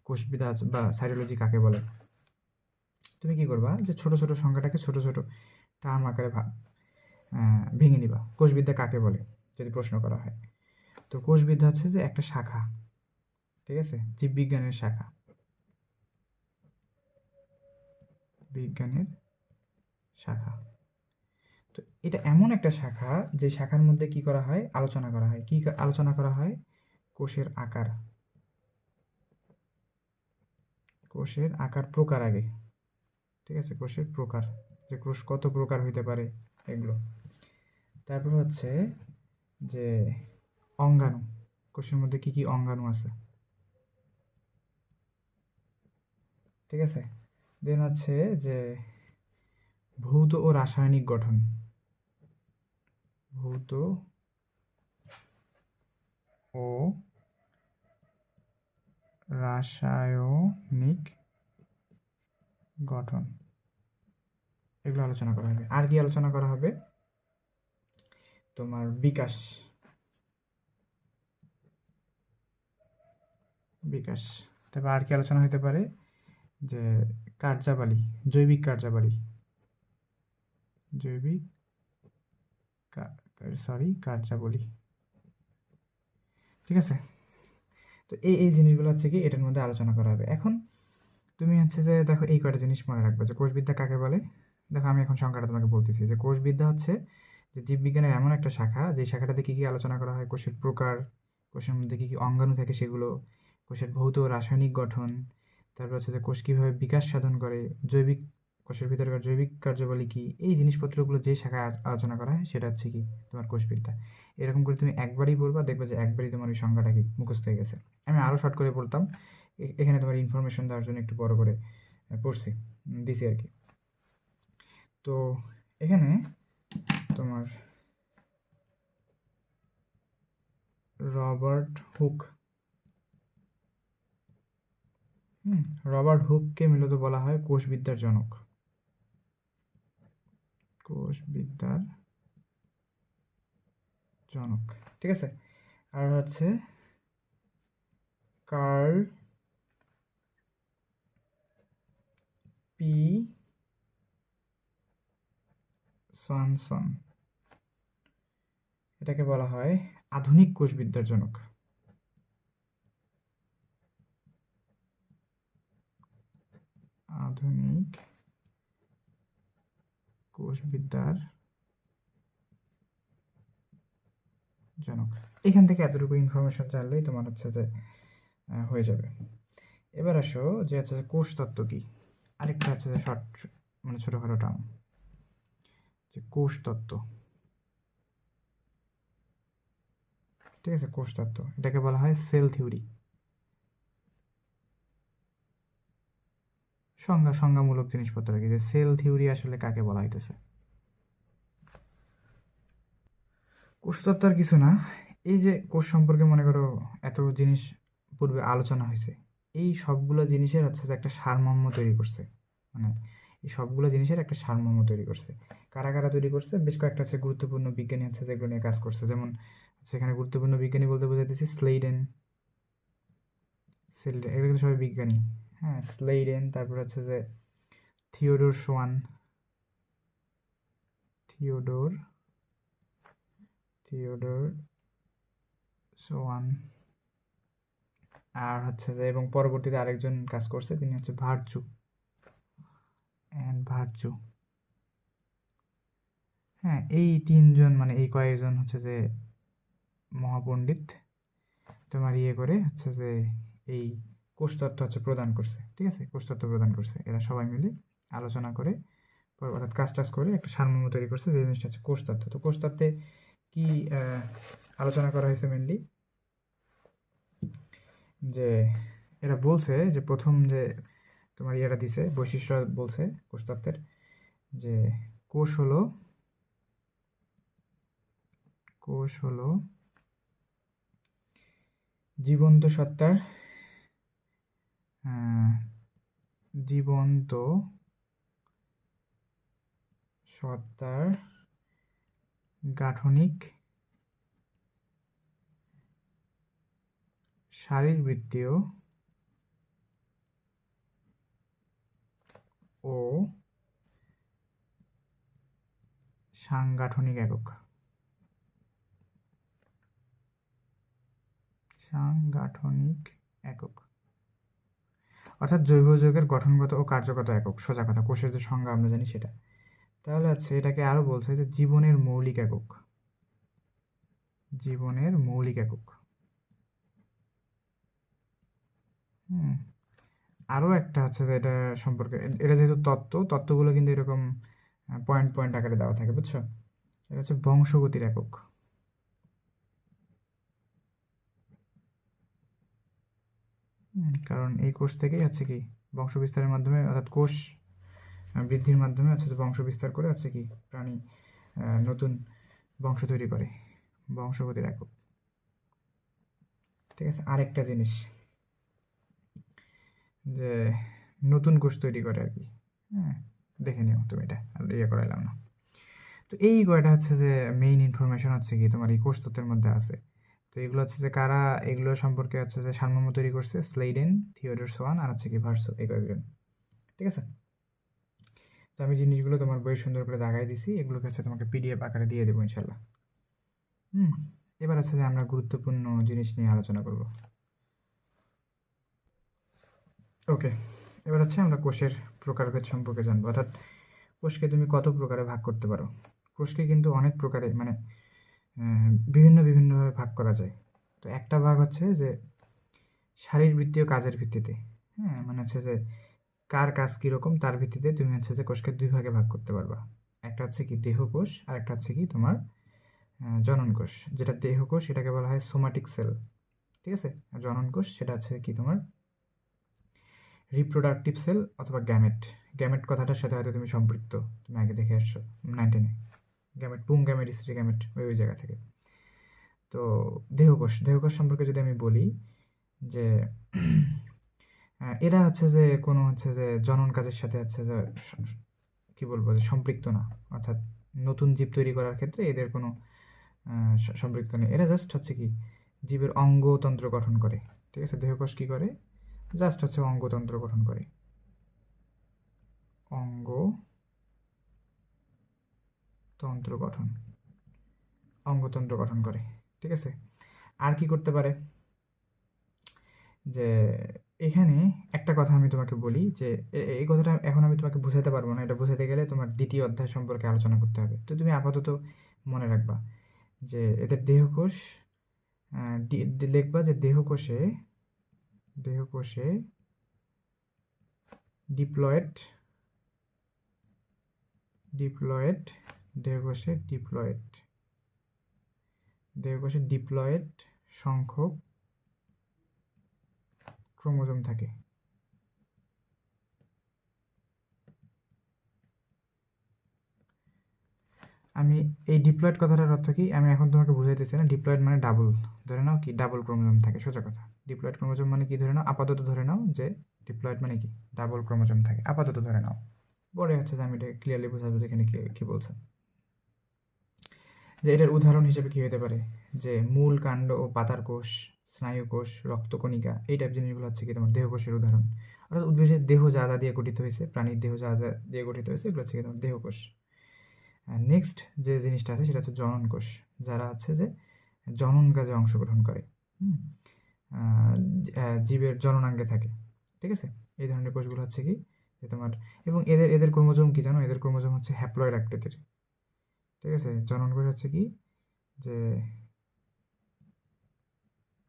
কোষবিদ্যা বা সাইটোলজি কাকে বলে, তুমি কি করবা, যে ছোট ছোট সংজ্ঞাটাকে ছোট ছোট টার্ম আকারে ভেঙে নিবা। কোষবিদ্যা কাকে বলে যদি প্রশ্ন করা হয়, তো কোষবিদ্যা হচ্ছে যে একটা শাখা, ঠিক আছে, জীববিজ্ঞানের শাখা, বিজ্ঞানের শাখা। তো এটা এমন একটা শাখা যে শাখার মধ্যে কি করা হয়, আলোচনা করা হয়। কি আলোচনা করা হয়? কোষের আকার, কোষের আকার প্রকার আগে, ঠিক আছে, কোষের প্রকার, যে কোষ কত প্রকার হইতে পারে এগুলো। তারপর হচ্ছে যে অঙ্গাণু, কোষের মধ্যে কি কি অঙ্গাণু আছে, ঠিক আছে। দেন হচ্ছে যে ভৌত ও রাসায়নিক গঠন, ভৌত ও রাসায়নিক গঠন, এগুলো আলোচনা করা হবে। আর কি আলোচনা করা হবে? তোমার বিকাশ, বিকাশ। তারপর আর কি আলোচনা হতে পারে? যে কার্যাবলী, জৈবিক কার্যাবলী, জৈবিক কার্যাবলী, ঠিক আছে। তো এই জিনিসগুলো হচ্ছে কি এটার মধ্যে আলোচনা করা হবে। এখন তুমি হচ্ছে যে দেখো এই কয়টা জিনিস মনে রাখবে, যে কোষবিদ্যা কাকে বলে। দেখো আমি এখন সংখ্যাটা তোমাকে বলতেছি, যে কোষবিদ্যা হচ্ছে যে জীববিজ্ঞানের এমন একটা শাখা, যে শাখাটাতে কী কী আলোচনা করা হয়, কোষের প্রকার, কোষের মধ্যে কী কী অঙ্গাণু থাকে সেগুলো, কোষের ভৌত রাসায়নিক গঠন, তারপর হচ্ছে যে কোষ কীভাবে বিকাশ সাধন করে, জৈবিক, কোষের ভিতরকার জৈবিক কার্যাবলী কী, এই জিনিসপত্রগুলো যে শাখায় আলোচনা করা হয় সেটা হচ্ছে কি তোমার কোষবিদ্যা। এরকম করে তুমি একবারই বলবা, দেখবে যে একবারই তোমার ওই সংখ্যাটা কি মুখস্থ হয়ে গেছে। আমি আরও শর্ট করে বলতাম, এখানে তোমার ইনফরমেশন দেওয়ার জন্য একটু বড় করে পড়ছি, দিছি আর কি। তো এখানে তোমার রবার্ট হুক, রবার্ট হুককে মূলত বলা হয় কোষবিদ্যার জনক, কোষবিদ্যার জনক, ঠিক আছে। আর হচ্ছে কার্ল পি সোয়ানসন, এটাকে বলা হয় আধুনিক কোষবিদ্যার জনক, আধুনিক কোষবিদ্যার জনক। এখান থেকে এতটুকু ইনফরমেশন জানলেই তোমার হচ্ছে যে হয়ে যাবে। এবার আসো যে হচ্ছে যে কোষতত্ত্ব কি, আরেকটা হচ্ছে যে শর্ট মানে ছোটোখাটো টার্ম। যে কোষতত্ত্ব, ঠিক আছে, কোষতত্ত্ব, এটাকে বলা হয় সেল থিওরি। সংজ্ঞামূলক জিনিসপত্র আর কি, যে সেল থিওরি আসলে কাকে বলা হইতেছে। কোষতত্ত্ব আর কিছু না, এই যে কোষ সম্পর্কে মনে করো এত জিনিস পূর্বে আলোচনা হয়েছে, এই সবগুলো জিনিসের হচ্ছে যে একটা সারমর্ম তৈরি করছে, মানে এই সবগুলো জিনিসের একটা সারমর্ম তৈরি করছে। কারা কারা তৈরি করছে? বেশ কয়েকটা হচ্ছে গুরুত্বপূর্ণ বিজ্ঞানী হচ্ছে যেগুলো নিয়ে কাজ করছে। যেমন সেখানে গুরুত্বপূর্ণ বিজ্ঞানী বলতে বোঝাইতেছি স্লেইডেন, এগুলো কিন্তু সবাই বিজ্ঞানী। হ্যাঁ, স্লেইডেন, তারপর হচ্ছে যে থিওডোর সোয়ান, থিওডোর সোয়ান, আর হচ্ছে যে এবং পরবর্তীতে আরেকজন কাজ করছে, তিনি হচ্ছে ভার্চু। হ্যাঁ, এই তিনজন মানে এই কয়েকজন হচ্ছে যে মহাপণ্ডিত তোমার করে হচ্ছে যে এই কোষতত্ত্ব হচ্ছে প্রদান করছে, ঠিক আছে, কোষতত্ত্ব প্রদান করছে। এরা সবাই মিলে আলোচনা করে অর্থাৎ কাজ করে একটা সারমর্ম তৈরি করছে, যে জিনিসটা হচ্ছে কোষতত্ত্ব। তো কোষতত্ত্বে কি আলোচনা করা হয়েছে মেনলি, যে এরা বলছে যে প্রথম যে তোমার ইয়েটা দিছে বৈশিষ্ট্য বলছে কোষতত্ত্বের, যে কোষ হলো জীবন্ত সত্তার গাঠনিক, শারীরবৃত্তীয় ও সাংগঠনিক একক। অর্থাৎ জৈব যৌগের গঠনগত ও কার্যগত একক, সোজা কথা, কোষের যে সংজ্ঞা আমরা জানি সেটা। তাহলে হচ্ছে এটাকে আরো বলছে যে জীবনের মৌলিক একক। আরো একটা হচ্ছে যে এটা সম্পর্কে, এটা যেহেতু তত্ত্বগুলো কিন্তু এরকম পয়েন্ট পয়েন্ট আকারে দেওয়া থাকে, বুঝছো? এটা হচ্ছে বংশগতির একক। কারণ এই কোষ থেকেই হচ্ছে কি বংশ বিস্তারের মাধ্যমে, অর্থাৎ কোষ বৃদ্ধির মাধ্যমে হচ্ছে যে বংশ বিস্তার করে হচ্ছে কি প্রাণী নতুন বংশ তৈরি করে, বংশগতির একক। ঠিক আছে, আরেকটা জিনিস যে নতুন কোষ তৈরি করে আর কি, হ্যাঁ, দেখে নিও তুমি, এটা করাইলাম না। তো এই কয়টা হচ্ছে যে মেইন ইনফরমেশন হচ্ছে কি তোমার এই কোষতত্ত্বের মধ্যে আছে। তো এগুলো হচ্ছে যে কারা এগুলো সম্পর্কে হচ্ছে যে সারমর্ম তৈরি করছে, স্লেইডেন, থিওডোর সোয়ান, আর হচ্ছে কি ভার্সো, এই কয়েকজন। ঠিক আছে, তো আমি জিনিসগুলো তোমার বই সুন্দর করে দাগাই দিছি, এগুলোকে হচ্ছে তোমাকে পিডিএফ আকারে দিয়ে দেবো ইনশাল্লাহ। এবার হচ্ছে যে আমরা গুরুত্বপূর্ণ জিনিস নিয়ে আলোচনা করব। ওকে, এবার হচ্ছে আমরা কোষের প্রকারভেদ সম্পর্কে জানবো, অর্থাৎ কোষকে তুমি কত প্রকারে ভাগ করতে পারো। কোষকে কিন্তু অনেক প্রকারে মানে বিভিন্নভাবে ভাগ করা যায়। তো একটা ভাগ হচ্ছে যে শারীরবৃত্তীয় কাজের ভিত্তিতে, হ্যাঁ, মানে হচ্ছে যে কার কাজ কীরকম তার ভিত্তিতে তুমি হচ্ছে যে কোষকে দুই ভাগে ভাগ করতে পারবা। একটা হচ্ছে কি দেহকোষ, আর একটা হচ্ছে কি তোমার জনন কোষ। যেটা দেহকোষ এটাকে বলা হয় সোমাটিক সেল, ঠিক আছে, আর জনন কোষ সেটা হচ্ছে কি তোমার রিপ্রোডাক্টিভ সেল অথবা গ্যামেট কথাটার সাথে হয়তো তুমি সম্পৃক্ত, তুমি আগে দেখে আসছো 9-10-এ, গ্যামেট, পুং গ্যামেট, স্ত্রী গ্যামেট, ওই জায়গা থেকে। তো দেহকোষ সম্পর্কে যদি আমি বলি যে এরা হচ্ছে যে কোনো হচ্ছে যে জনন কাজের সাথে হচ্ছে যে কি বলবো যে সম্পৃক্ত না, অর্থাৎ নতুন জীব তৈরি করার ক্ষেত্রে এদের কোনো সম্পৃক্ত নেই। এরা জাস্ট হচ্ছে কি জীবের অঙ্গতন্ত্র গঠন করে, ঠিক আছে। দেহকোষ কি করে? জাস্ট হচ্ছে অঙ্গতন্ত্র গঠন করে, অঙ্গতন্ত্র গঠন করে, ঠিক আছে। আর কি করতে পারে? যে এখানে একটা কথা আমি তোমাকে বলি, যে এই কথাটা এখন আমি তোমাকে বুঝাতে পারবো না, এটা বুঝাতে গেলে তোমার দ্বিতীয় অধ্যায় সম্পর্কে আলোচনা করতে হবে। তো তুমি আপাতত মনে রাখবা যে এদের দেহকোষ, লিখবা যে দেহকোষে ডিপ্লয়েড দেহকোষে ডিপ্লয়েড সংখ্যক ক্রোমোজোম থাকে। আমি এই ডিপ্লয়েড কথাটার অর্থ কি আমি এখন তোমাকে বুঝাইতেছি না। ডিপ্লয়েড মানে ডাবল, ধরে নাও কি ডাবল ক্রোমোজোম থাকে, সোজা কথা। ডিপ্লয়েড ক্রোমোজোম মানে কি ধরে নাও, আপাতত ধরে নাও যে ডিপ্লয়েড মানে কি ডাবল ক্রোমোজোম থাকে, আপাতত ধরে নাও। পরে হচ্ছে যে আমি এটা ক্লিয়ারলি বোঝাবো যেখানে কি বলছে। যে এটার উদাহরণ হিসেবে কি হতে পারে, যে মূল, কাণ্ড ও পাতার কোষ, স্নায়ুকোষ, রক্তকণিকা, এই টাইপ জিনিসগুলো হচ্ছে কি তোমার দেহকোষের উদাহরণ। অর্থাৎ উদ্ভিদের দেহ যা যা দিয়ে গঠিত হয়েছে, প্রাণীর দেহ যা যা দিয়ে গঠিত হয়েছে, এগুলো হচ্ছে কি তোমার দেহকোষ। নেক্সট যে জিনিসটা আছে সেটা হচ্ছে জনন কোষ, যারা হচ্ছে যে জনন কাজে অংশগ্রহণ করে, জীবের জননাঙ্গে থাকে, ঠিক আছে। এই ধরনের কোষগুলো হচ্ছে কি যে তোমার, এবং এদের ক্রোমোজোম কি জানো, এদের ক্রোমোজোম হচ্ছে হ্যাপ্লয়েড আকৃতির, ঠিক আছে। জনন কোষ হচ্ছে কি যে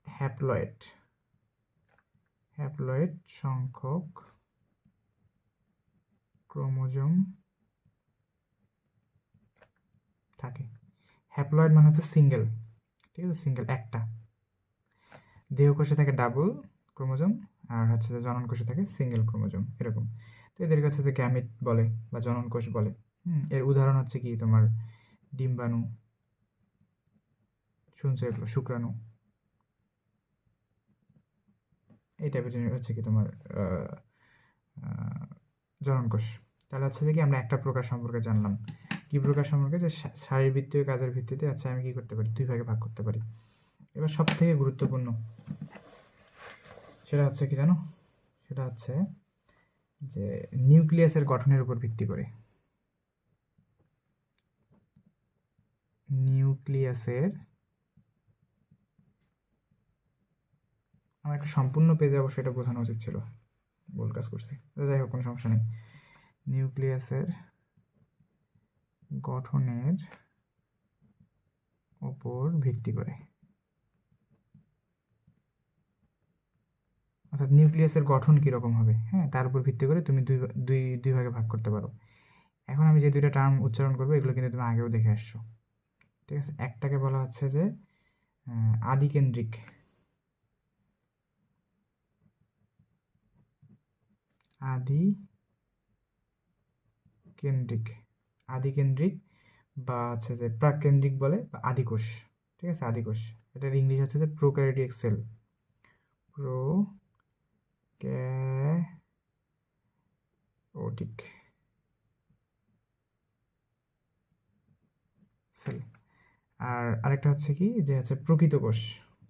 হ্যাপ্লয়েড সংখ্যক ক্রোমোজোম থাকে। হ্যাপ্লয়েড মানে হচ্ছে সিঙ্গেল, ঠিক আছে, সিঙ্গেল একটা। দেহকোষে থাকে ডাবল ক্রোমোজোম, আর হচ্ছে যে জনন কোষে থাকে সিঙ্গেল ক্রোমোজোম, এরকম। তো এদের কাছে যে গ্যামেট বলে বা জনন কোষ বলে। এর উদাহরণ হচ্ছে কি তোমার ডিম্বাণু, শুনছো এগুলো, শুক্রাণু, এই টাইপের জিনিস হচ্ছে কি তোমার জনন কোষ। তাহলে হচ্ছে যে কি আমরা একটা প্রকার সম্পর্কে জানলাম। কি প্রকার সম্পর্কে, যে শারীরবৃত্তীয় কাজের ভিত্তিতে আচ্ছা আমি কি করতে পারি, দুই ভাগে ভাগ করতে পারি। এবার সব থেকে গুরুত্বপূর্ণ সেটা হচ্ছে কি জানো, সেটা হচ্ছে যে নিউক্লিয়াসের গঠনের উপর ভিত্তি করে। নিউক্লিয়াসের, আমার একটা সম্পূর্ণ পেজে অবশ্যই এটা বোঝানো উচিত ছিল, ভুল কাজ করছি, যাই হোক কোনো সমস্যা নেই। নিউক্লিয়াসের গঠনের উপর ভিত্তি করে, অর্থাৎ নিউক্লিয়াসের গঠন কীরকম হবে, হ্যাঁ, তার উপর ভিত্তি করে তুমি দুই ভাগে ভাগ করতে পারো। এখন আমি যে দুইটা টার্ম উচ্চারণ করবো এগুলো কিন্তু তুমি আগেও দেখে আসছো, ঠিক আছে। একটাকে বলা হচ্ছে যে আদিকেন্দ্রিক, আদিকেন্দ্রিক বা হচ্ছে যে প্রাককেন্দ্রিক বলে, বা আদিকোষ, ঠিক আছে, আদিকোষ। এটার ইংলিশ হচ্ছে যে প্রোক্যারিওটিক সেল, প্রোক্যারিওটিক সেল। আর আরেকটা হচ্ছে কি যে হচ্ছে প্রকৃত কোষ,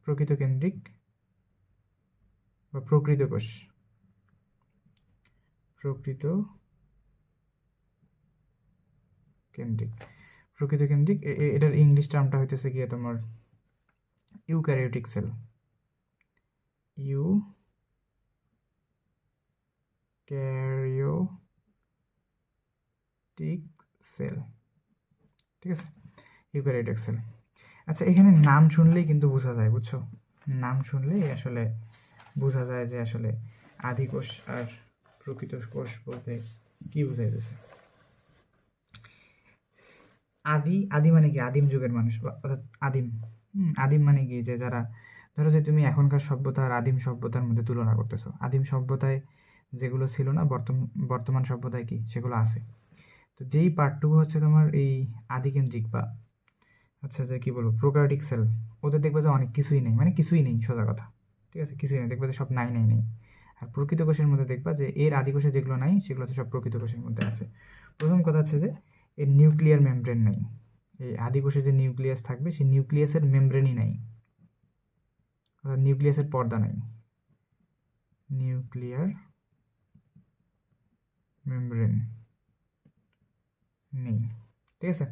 প্রকৃত কেন্দ্রিক বা প্রকৃত কোষ, প্রকৃত কেন্দ্রিক। এটার ইংলিশ টার্মটা হইতেছে গিয়ে তোমার ইউক্যারিওটিক সেল, ইউক্যারিওটিক সেল, ঠিক আছে, ইউক্যারিওটিক সেল। আচ্ছা, এখানে নাম শুনলেই কিন্তু বোঝা যায়, বুঝছো, নাম শুনলেই আসলে বোঝা যায় যে আসলে আদিকোষ আর প্রকৃত কোষ বলতে কি বোঝাইতেছে। আদি মানে কি, আদিম যুগের মানুষ, অর্থাৎ আদিম। আদিম মানে কি, যে যারা, ধরো যে তুমি এখনকার সভ্যতা আর আদিম সভ্যতার মধ্যে তুলনা করতেছো, আদিম সভ্যতায় যেগুলো ছিল না বর্তমান সভ্যতায় কি সেগুলো আছে। তো যেই পার্টটুকু হচ্ছে তোমার এই আদিকেন্দ্রিক বা আচ্ছা যে কি বলবো প্রোক্যারিওটিক সেল, ওদের দেখবে যে অনেক কিছুই নেই, মানে কিছুই নেই, সোজা কথা, ঠিক আছে, কিছুই নেই, দেখবে যে সব নাই। আর প্রকৃত কোষের মধ্যে দেখবা যে এর আদিকোষে যেগুলো নাই সেগুলো হচ্ছে সব প্রকৃত কোষের মধ্যে আছে। প্রথম কথা হচ্ছে যে এর নিউক্লিয়ার মেমব্রেন নাই, এই আদিকোষে যে নিউক্লিয়াস থাকবে সেই নিউক্লিয়াসের মেমব্রেনই নাই, অর্থাৎ নিউক্লিয়াসের পর্দা নাই, নিউক্লিয়ার মেমব্রেন নেই, ঠিক আছে।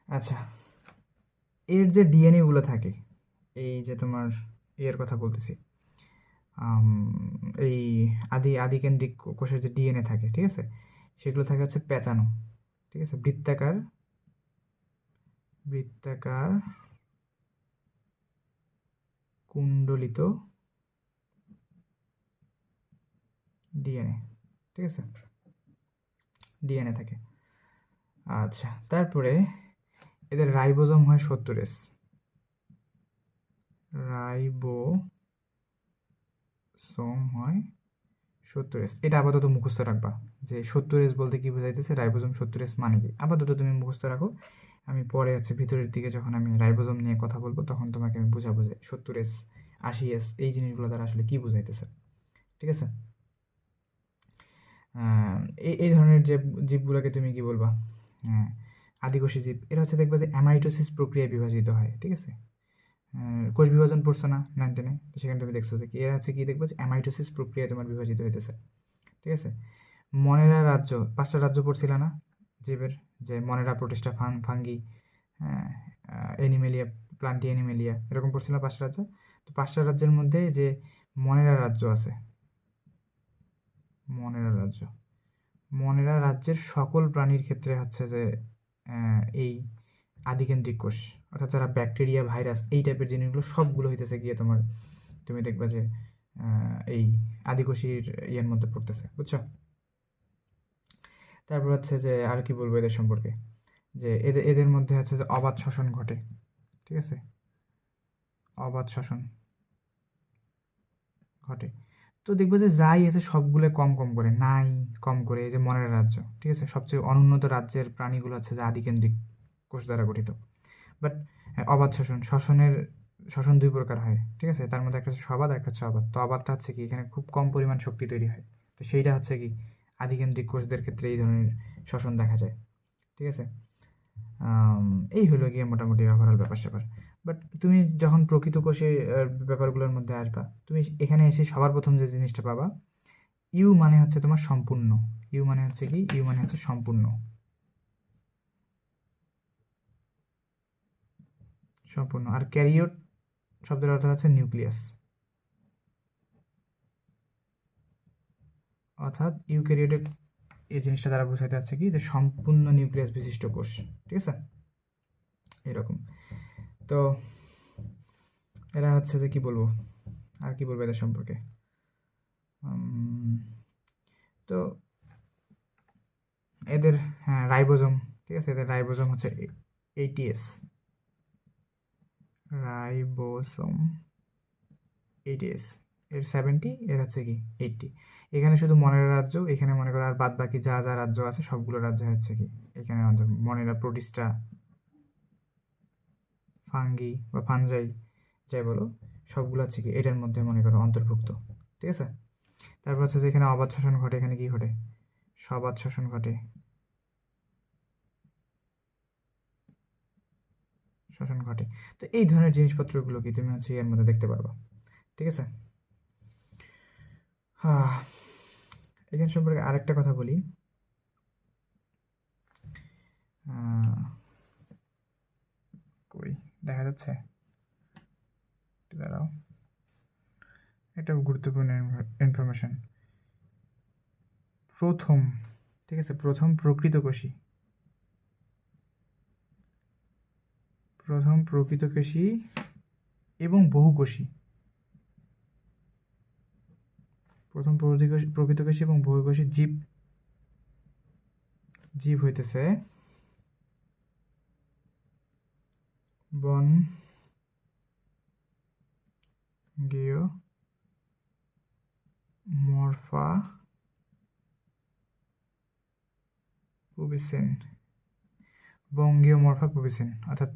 আচ্ছা, এর যে ডিএনএগুলো থাকে, এই যে তোমার এর কথা বলতেছি, এই আদিকেন্দ্রিক কোষের যে ডিএনএ থাকে, ঠিক আছে, সেগুলো থাকে হচ্ছে পেঁচানো, ঠিক আছে, বৃত্তাকার কুণ্ডলিত ডিএনএ, ঠিক আছে। ডিএনএ থাকে। আচ্ছা, তারপরে এদের রাইবোজোম হয় 70S। রাইবোসোম হয় 70S। এটা আপাতত মুখস্থ রাখবা যে 70S বলতে কি বোঝাইতেছে, রাইবোজোম 70S মানে কি, আপাতত তুমি মুখস্থ রাখো। আমি পরে ভিতরের দিকে যখন আমি রাইবোজোম নিয়ে কথা বলবো তখন তোমাকে আমি বুঝাবো যে 70S 80S এই জিনিসগুলো দ্বারা আসলে কি বোঝাইতেছে। ঠিক আছে? এই ধরনের যে জীবগুলোকে তুমি কি বলবা, আদিকোষী জীব। এরা দেখবা যে অ্যামাইটোসিস প্রক্রিয়ায় বিভাজিত হয়। ঠিক আছে? কোষ বিভাজন পড়ছো না 9 10-এ? তো সেখানে তুমি দেখছো যে এরা কি দেখবা যে অ্যামাইটোসিস প্রক্রিয়ায় তোমার বিভাজিত হইতেছে। ঠিক আছে? মনেরা রাজ্য, 5টা রাজ্য পড়ছিল না জীবের, যে Monera, Protista, Fungi, Animalia, Plantae Animalia, এরকম পড়ছিল 5টা রাজ্য। তো 5টা রাজ্যের মধ্যে যে মনেরা রাজ্য আছে, মনেরা রাজ্যের সকল প্রাণীর ক্ষেত্রে যে এই আদিকেন্দ্রিক কোষ, অর্থাৎ যারা ব্যাকটেরিয়া, ভাইরাস, এই টাইপের জিনিসগুলো সবগুলো হইতেছে গিয়ে তোমার, তুমি দেখবা যে এই আদিকোষীর ইয়ের মধ্যে পড়তেছে। বুঝছো? তারপর যে আর কি বলবো এদের সম্পর্কে, যে এদের মধ্যে যে অবাধ শ্বসন ঘটে। ঠিক আছে? অবাধ শ্বসন ঘটে। তো দেখবো যে যাই আছে সবগুলো কম কম করে, নাই কম করে, এই যে মনের রাজ্য, ঠিক আছে, সবচেয়ে অনুন্নত রাজ্যের প্রাণীগুলো যে আদিকেন্দ্রিক কোষ দ্বারা গঠিত। বাট অবাধ শ্বসন 2 প্রকার হয়। ঠিক আছে? তার মধ্যে একটা হচ্ছে সবাদ আর একটা হচ্ছে অবাধ। তো অবাধটা কি, এখানে খুব কম পরিমাণ শক্তি তৈরি হয়। তো সেইটা কি আদিকেন্দ্রিক কোষদের ক্ষেত্রে এই ধরনের শ্বসন দেখা যায়। ঠিক আছে? এই হলো গিয়ে মোটামুটি ওভারঅল ব্যাপার-স্যাপার। বাট তুমি যখন প্রকৃত কোষে ব্যাপারগুলোর মধ্যে আসবা, তুমি এখানে এসে সবার প্রথম যে জিনিসটা পাবা, ইউ মানে তোমার সম্পূর্ণ। ইউ মানে কি? ইউ মানে সম্পূর্ণ। সম্পূর্ণ। আর ক্যারিওট শব্দের অর্থ নিউক্লিয়াস। অর্থাৎ ইউক্যারিওটিক এই জিনিসটা দ্বারা বোঝাতে কি, যে সম্পূর্ণ নিউক্লিয়াস বিশিষ্ট কোষ। ঠিক আছে? এরকম। তো এরা যে কি বলবো, আর কি বলবো এদের সম্পর্কে। তো এদের রাইবোজোম, ঠিক আছে, এদের রাইবোজোম 80S। রাইবোসোম 80S, এর 70, এর কি 80। এখানে শুধু মনেরা রাজ্য, এখানে মনে করো আর বাদ বাকি যা যা রাজ্য আছে সবগুলো রাজ্য কি এখানে মনেরা, প্রোটিস্টা, ফাঙ্গি বা ফানজাই যাই বলো, সবগুলো কি এটার মধ্যে মনে করো অন্তর্ভুক্ত। ঠিক আছে? তারপর যে এখানে অবাধ শ্বসন ঘটে, এখানে কি ঘটে? সবাদ শ্বসন ঘটে। তো এই ধরনের জিনিসপত্রগুলো কি তুমি এর মধ্যে দেখতে পারবা। ঠিক আছে? এখানে সম্পর্কে আরেকটা কথা বলি। কই দেখা যাচ্ছে? দাঁড়াও, এটা গুরুত্বপূর্ণ ইনফরমেশন। প্রথম, ঠিক আছে, প্রথম প্রকৃতকোষী এবং বহুকোষী, প্রথম প্রকৃতকোষী এবং বহুকোষী জীব হইতেছে বঙ্গীয় মরফা পুবিসিন। অর্থাৎ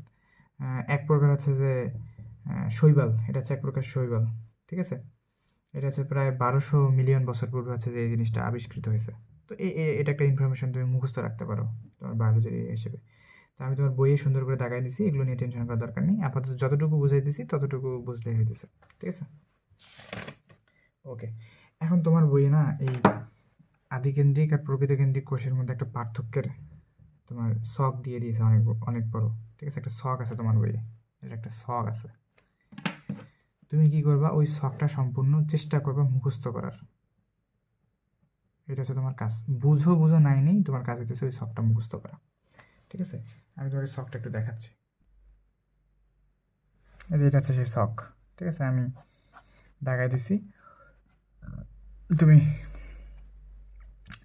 এক প্রকার যে শৈবাল, এটা এক প্রকার শৈবাল। ঠিক আছে? এটা প্রায় 1200 মিলিয়ন বছর পূর্বে যে এই জিনিসটা আবিষ্কৃত হয়েছে। তো এটা একটা ইনফরমেশন তুমি মুখস্থ রাখতে পারো তোমার বায়োলজির হিসেবে। তো আমি তোমার বইয়ে সুন্দর করে দাগাই দিছি, এগুলো নিয়ে টেনশন করার দরকার নেই। আপাতত যতটুকু বুঝাই দিছি ততটুকু বুঝলেই হইতেছে। ঠিক আছে? ওকে, এখন তোমার বইয়ে না এই আদিকেন্দ্রিক আর প্রকৃতকেন্দ্রিক কোষের মধ্যে একটা পার্থক্যের তোমার শখ দিয়ে দিয়েছে অনেক বড়। ঠিক আছে? একটা শখ আছে তোমার বইয়ে, এটা একটা শখ আছে। তুমি কি করবা, ওই শখটা সম্পূর্ণ চেষ্টা করবা মুখস্থ করার। এটা তোমার কাজ। বুঝো নাই নেই, তোমার কাজ হইতেছে ওই শখটা মুখস্থ করা। ঠিক আছে? আমি তোমাকে শখটা একটু দেখাচ্ছি। এই যে এটা সেই শখ। ঠিক আছে? আমি দাগাই দিছি, তুমি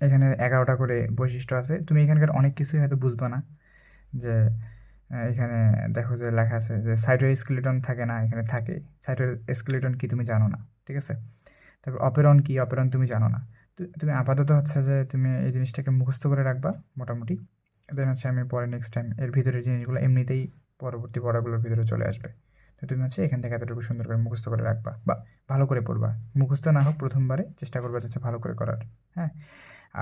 এখানে 11টা করে বৈশিষ্ট্য আছে। তুমি এখানকার অনেক কিছুই হয়তো বুঝবা না, যে এখানে দেখো যে লেখা আছে যে সাইটোস্কেলিটন থাকে না, এখানে থাকে। সাইটোস্কেলিটন কি তুমি জানো না, ঠিক আছে। তারপর অপেরন কি, অপেরন তুমি জানো না। তুমি আপাতত হচ্ছে যে তুমি এই জিনিসটাকে মুখস্থ করে রাখবা মোটামুটি। দেন হচ্ছে আমি পরে নেক্সট টাইম এর ভিতরের জিনিসগুলো এমনিতেই পরবর্তী পড়াগুলোর ভিতরে চলে আসবে। তো তুমি হচ্ছে এখান থেকে এতটুকু সুন্দর করে মুখস্থ করে রাখবা বা ভালো করে পড়বা। মুখস্থ না হোক প্রথমবারে চেষ্টা করবা হচ্ছে ভালো করে করার। হ্যাঁ,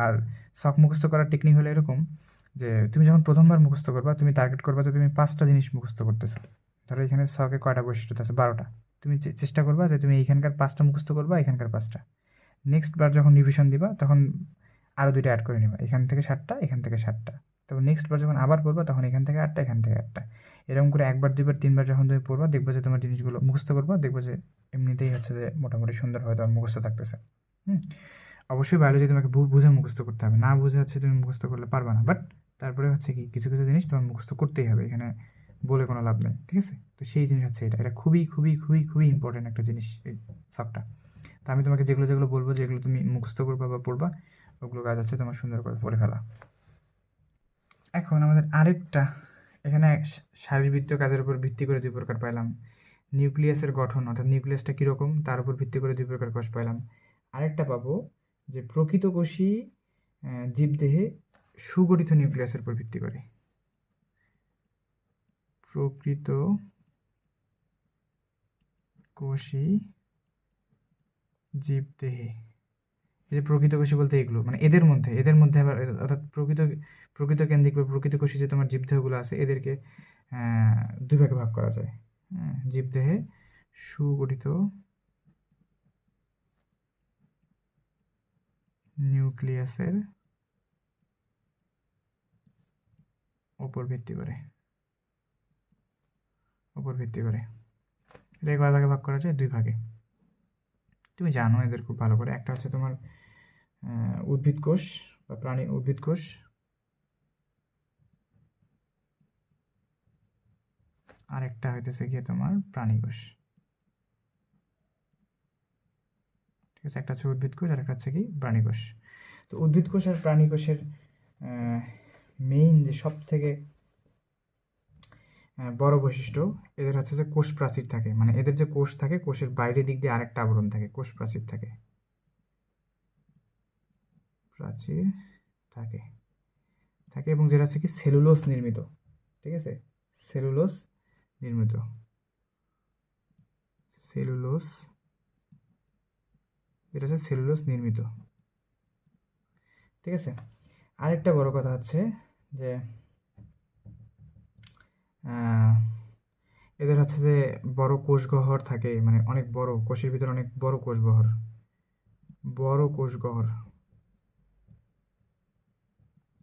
আর শখ মুখস্থ করার টেকনিক হলো এরকম যে তুমি যখন প্রথমবার মুখস্থ করবা, তুমি টার্গেট করবা যে তুমি 5টা জিনিস মুখস্থ করতেছো। ধরো এখানে শখে কয়টা বৈশিষ্ট্য আছে, 12টা। তুমি চেষ্টা করবা যে তুমি এইখানকার 5টা মুখস্থ করবা, এখানকার 5টা। নেক্সট বার যখন রিভিশন দিবা তখন আরও 2টা অ্যাড করে নিবা, এখান থেকে 7টা, এখান থেকে 7টা। তারপর নেক্সট বার যখন আবার পড়বা তখন এখান থেকে 8টা, এখান থেকে 8টা। এরকম করে 1বার 2বার 3বার যখন তুমি পড়বা, দেখবো যে তোমার জিনিসগুলো মুখস্থ করবা, দেখবো যে এমনিতেই হচ্ছে যে মোটামুটি সুন্দরভাবে তোমার মুখস্থ থাকতেছে। অবশ্যই বায়োলজি তোমাকে বুঝে মুখস্থ করতে হবে, না বুঝে হচ্ছে তুমি মুখস্থ করলে পারবা না। বাট তারপরে হচ্ছে কি কিছু কিছু জিনিস তোমার মুখস্থ করতেই হবে, এখানে বলে কোনো লাভ নেই, ঠিক আছে। তো সেই জিনিস হচ্ছে এটা খুবই খুবই খুবই খুবই ইম্পর্টেন্ট একটা জিনিস এই শখটা। তো আমি তোমাকে যেগুলো যেগুলো বলবো, যেগুলো তুমি মুখস্থ করবা বা পড়বা, ওগুলো কাজ আছে তোমার সুন্দর করে পড়ে ফেলা। এখন আমাদের আরেকটা এখানে শারীরবৃত্তীয় কাজের উপর ভিত্তি করে 2 প্রকার পাইলাম। নিউক্লিয়াসের গঠন, অর্থাৎ নিউক্লিয়াসটা কীরকম তার উপর ভিত্তি করে 2 প্রকার কোষ পাইলাম। আরেকটা পাবো যে প্রকৃত কোষী জীবদেহে সুগঠিত নিউক্লিয়াসের উপর ভিত্তি করে। প্রকৃত কোষী জীবদেহে, এই যে প্রকৃত কোষী বলতে এগুলো মানে এদের মধ্যে আবার অর্থাৎ প্রকৃত কেন্দ্রিক বা প্রকৃত কোষী যে তোমার জীবদেহগুলো আছে, এদেরকে 2 ভাগে ভাগ করা যায়। জীবদেহে সুগঠিত নিউক্লিয়াসের ওপর ভিত্তি করে এটা কয় ভাগে ভাগ করা যায়? 2 ভাগে। তুমি জানো এদের খুব ভালো করে। একটা হচ্ছে তোমার উদ্ভিদ কোষ বা প্রাণী উদ্ভিদ কোষ, আর একটা হইতেছে গিয়ে তোমার প্রাণী কোষ, ঠিক আছে। একটা হচ্ছে উদ্ভিদ কোষ আর একটা হচ্ছে কি প্রাণী কোষ। তো উদ্ভিদ কোষ আর প্রাণী কোষের মেইন যে সব থেকে বড় বৈশিষ্ট্য, এদের হচ্ছে যে কোষ প্রাচীর থাকে। মানে এদের যে কোষ থাকে, কোষের বাইরের দিক দিয়ে আরেকটা আবরণ থাকে, কোষ প্রাচীর থাকে, এবং যেটা হচ্ছে কি সেলুলোজ নির্মিত, ঠিক আছে। সেলুলোজ নির্মিত, এটা হচ্ছে সেলুলোজ নির্মিত, ঠিক আছে। আরেকটা বড় কথা হচ্ছে যে এদের হচ্ছে যে বড় কোষগহ্বর থাকে, মানে অনেক বড় কোষের ভিতরে অনেক বড় কোষগহ্বর,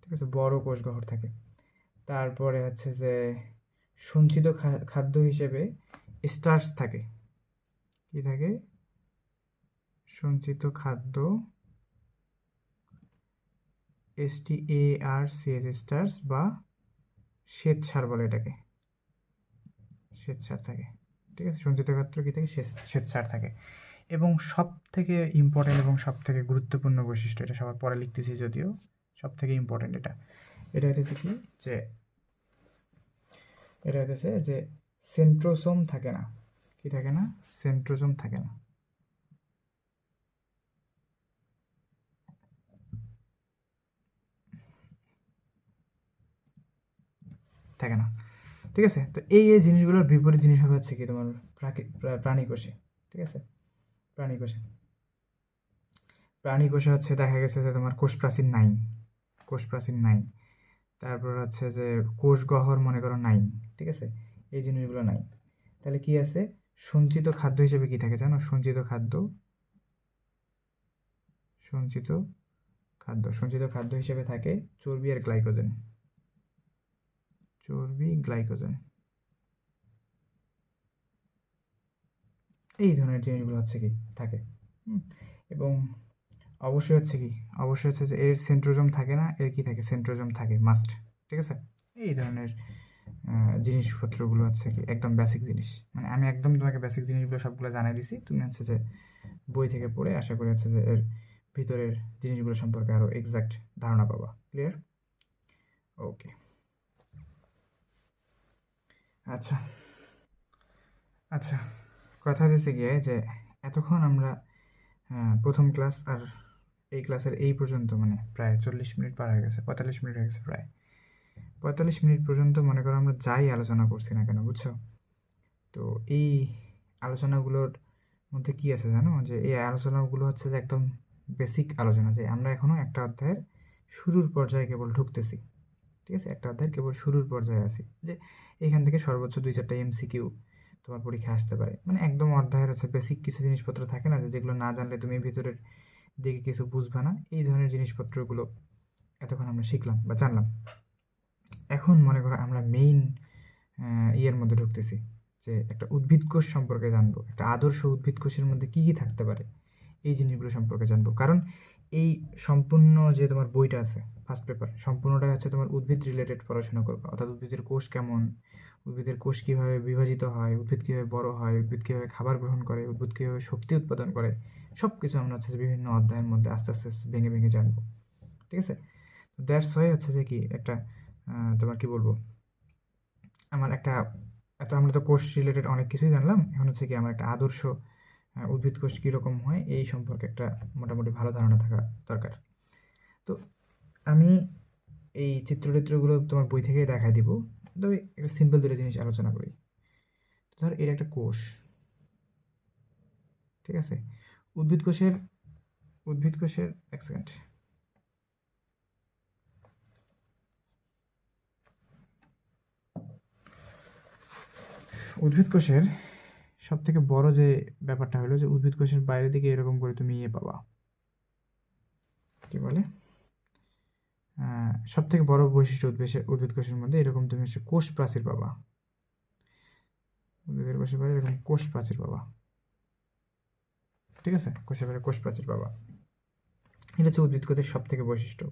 ঠিক আছে, বড় কোষগহ্বর থাকে। তারপরে হচ্ছে যে সঞ্চিত খাদ্য হিসেবে স্টার্চ থাকে। কি থাকে? সঞ্চিত খাদ্য, STARCH, স্টার্চ বা শ্বেতসার বলে এটাকে, শ্বেতসার থাকে, ঠিক আছে। সঞ্চিত খাদ্য কি থাকে? শ্বেতসার থাকে। এবং সব থেকে ইম্পর্টেন্ট এবং সব থেকে গুরুত্বপূর্ণ বৈশিষ্ট্য, এটা সবার পরে লিখতেছি যদিও, সব থেকে ইম্পর্টেন্ট এটা হইতেছে কি যে এটা হইতেছে যে সেন্ট্রোসোম থাকে না। কি থাকে না? সেন্ট্রোসোম থাকে না। ঠিক আছে। তো এই জিনিসগুলোর বিপরীত জিনিস হবে হচ্ছে কি তোমার প্রাণী কোষে, ঠিক আছে। প্রাণী কোষে হচ্ছে দেখা গেছে যে তোমার কোষ প্রাচীর নাই, তারপর হচ্ছে যে কোষ গহ্বর মনে করো নাই, ঠিক আছে। এই জিনিসগুলো নাই। তাহলে কি আছে? সঞ্চিত খাদ্য হিসেবে কি থাকে জানো? সঞ্চিত খাদ্য হিসেবে থাকে চর্বি আর গ্লাইকোজেন, এই ধরনের জিনিসগুলো হচ্ছে কি থাকে। এবং অবশ্যই হচ্ছে যে এর সেন্ট্রোজোম থাকে না, এর কি থাকে? সেন্ট্রোজোম থাকে মাস্ট, ঠিক আছে। এই ধরনের জিনিসপত্রগুলো হচ্ছে কি একদম বেসিক জিনিস। মানে আমি একদম তোমাকে বেসিক জিনিসগুলো সবগুলো জানাই দিছি, তুমি হচ্ছে যে বই থেকে পড়ে আশা করি হচ্ছে যে এর ভিতরের জিনিসগুলো সম্পর্কে আরও এক্সাক্ট ধারণা পাবা। ক্লিয়ার? ওকে, আচ্ছা আচ্ছা, কথা হচ্ছে গিয়ে যে এতক্ষণ আমরা প্রথম ক্লাস আর এই ক্লাসের এই পর্যন্ত মানে প্রায় 40 মিনিট পার হয়ে গেছে, 45 মিনিট হয়ে গেছে, প্রায় 45 মিনিট পর্যন্ত মনে করো আমরা যাই আলোচনা করছি না কেন, বুঝছো? তো এই আলোচনাগুলোর মধ্যে কি আছে জানো? যে এই আলোচনাগুলো হচ্ছে যে একদম বেসিক আলোচনা, যে আমরা এখনও একটা অধ্যায়ের শুরুর পর্যায়ে কেবল ঢুকতেছি। ঠিক আছে, একটা অধ্যায়ের কেবল শুরুর পর্যায়ে আছি, যে এখান থেকে সর্বোচ্চ 2-4টা MCQ তোমার পরীক্ষা আসতে পারে। মানে একদম অধ্যায়ের হচ্ছে বেসিক কিছু জিনিসপত্র থাকে না, যে যেগুলো না জানলে তুমি ভিতরের দিকে কিছু বুঝবে না, এই ধরনের জিনিসপত্রগুলো এতক্ষণ আমরা শিখলাম বা জানলাম। এখন মনে করো আমরা মেইন ইয়ের মধ্যে ঢুকতেছি, যে একটা উদ্ভিদ কোষ সম্পর্কে জানবো, একটা আদর্শ উদ্ভিদ কোষের মধ্যে কী কী থাকতে পারে এই জিনিসগুলো সম্পর্কে জানবো। কারণ এই সম্পূর্ণ যে তোমার বইটা আছে ফার্স্ট পেপার, সম্পূর্ণটাই হচ্ছে তোমার উদ্ভিদ রিলেটেড পড়াশোনা করবে, অর্থাৎ উদ্ভিদের কোষ কেমন, উদ্ভিদের কোষ কীভাবে বিভাজিত হয়, উদ্ভিদ কীভাবে বড় হয়, উদ্ভিদ কীভাবে খাবার গ্রহণ করে, উদ্ভিদ কীভাবে শক্তি উৎপাদন করে, সব কিছু আমরা হচ্ছে যে বিভিন্ন অধ্যায়ের মধ্যে আস্তে আস্তে ভেঙে ভেঙে জানবো। ঠিক আছে, দ্যাটস ওয়াই হচ্ছে যে কি একটা তোমার কি বলবো, আমার একটা এত আমরা তো কোষ রিলেটেড অনেক কিছুই জানলাম, এখন হচ্ছে কি আমার একটা আদর্শ উদ্ভিদ কোষ কীরকম হয় এই সম্পর্কে একটা মোটামুটি ভালো ধারণা থাকা দরকার। তো আমি এই চিত্রগুলো তোমার বই থেকেই দেখাই দিব, তবে একটা সিম্পল দুটো জিনিস আলোচনা করি। ধর এটা একটা কোষ, ঠিক আছে? উদ্ভিদ কোষের এক সেকেন্ড, উদ্ভিদ কোষের সব থেকে বড় যে ব্যাপারটা হলো যে উদ্ভিদ কোষের বাইরের দিকে এরকম করে তুমি ইয়ে পাবা, কি বলে, সব থেকে বড় বৈশিষ্ট্য উদ্ভিদ কোষের মধ্যে এরকম তুমি হচ্ছে কোষ প্রাচীর পাবা। উদ্ভিদের কোষের বাইরে এরকম কোষ প্রাচীর পাবা, ঠিক আছে? কোষের বাইরে কোষ প্রাচীর পাবা, এটা হচ্ছে উদ্ভিদ কোষের সব থেকে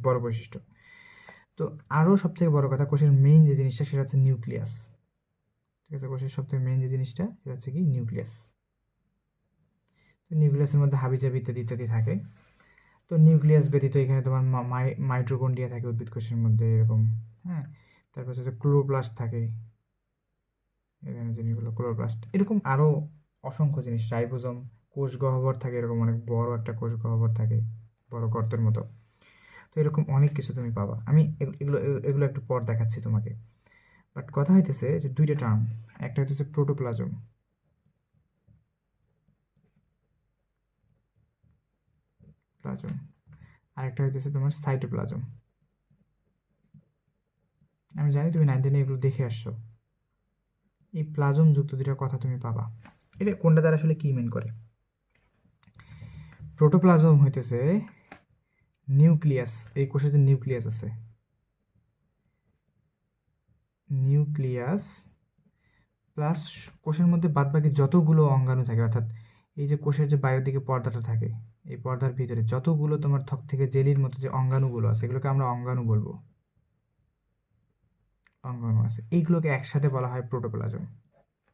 বড় বৈশিষ্ট্য। তো আরও সব থেকে বড় কথা, কোষের মেইন যে জিনিসটা সেটা হচ্ছে নিউক্লিয়াস। ঠিক আছে, কোষের সব থেকে মেইন যে জিনিসটা সেটা হচ্ছে কি নিউক্লিয়াস। তো নিউক্লিয়াসের মধ্যে হাবিজাবি ইত্যাদি ইত্যাদি থাকে। তো নিউক্লিয়াস ব্যতীত এখানে তোমার মাইটোকন্ড্রিয়া থাকে উদ্ভিদ কোষের মধ্যে এরকম, হ্যাঁ। তারপর হচ্ছে ক্লোরোপ্লাস্ট থাকে, এই ধরনের জিনিসগুলো, ক্লোরোপ্লাস্ট, এরকম আরও অসংখ্য জিনিস, রাইবোজোম, কোষ গহ্বর থাকে, এরকম অনেক বড় একটা কোষ গহ্বর থাকে, বড় গর্তের মতো। তো এরকম অনেক কিছু তুমি পাবা, আমি এগুলো এগুলো একটু পর দেখাচ্ছি তোমাকে। বাট কথা হইতেছে যে দুইটা টার্ম, একটা হইতেছে প্রোটোপ্লাজম, আরেকটা হইতেছে তোমার সাইটোপ্লাজম। আমি জানি তুমি 9 10 এগুলো দেখে আসছো, এই প্লাজম যুক্ত দুইটা কথা তুমি পাবা। এটা কোনটা দ্বারা আসলে কি মিন করে? প্রোটোপ্লাজম হইতেছে নিউক্লিয়াস, এই কোষের যে নিউক্লিয়াস আছে, নিউক্লিয়াস প্লাস কোষের মধ্যে বাদবাকি যতগুলো অঙ্গাণু থাকে, অর্থাৎ এই যে কোষের যে বাইরের দিকে পর্দাটা থাকে, এই পর্দার ভিতরে যতগুলো তোমার থক থেকে জেলির মতো যে অঙ্গাণুগুলো আছে, এগুলোকে আমরা অঙ্গাণু বলবো, অঙ্গাণু আছে, এইগুলোকে একসাথে বলা হয় প্রোটোপ্লাজম।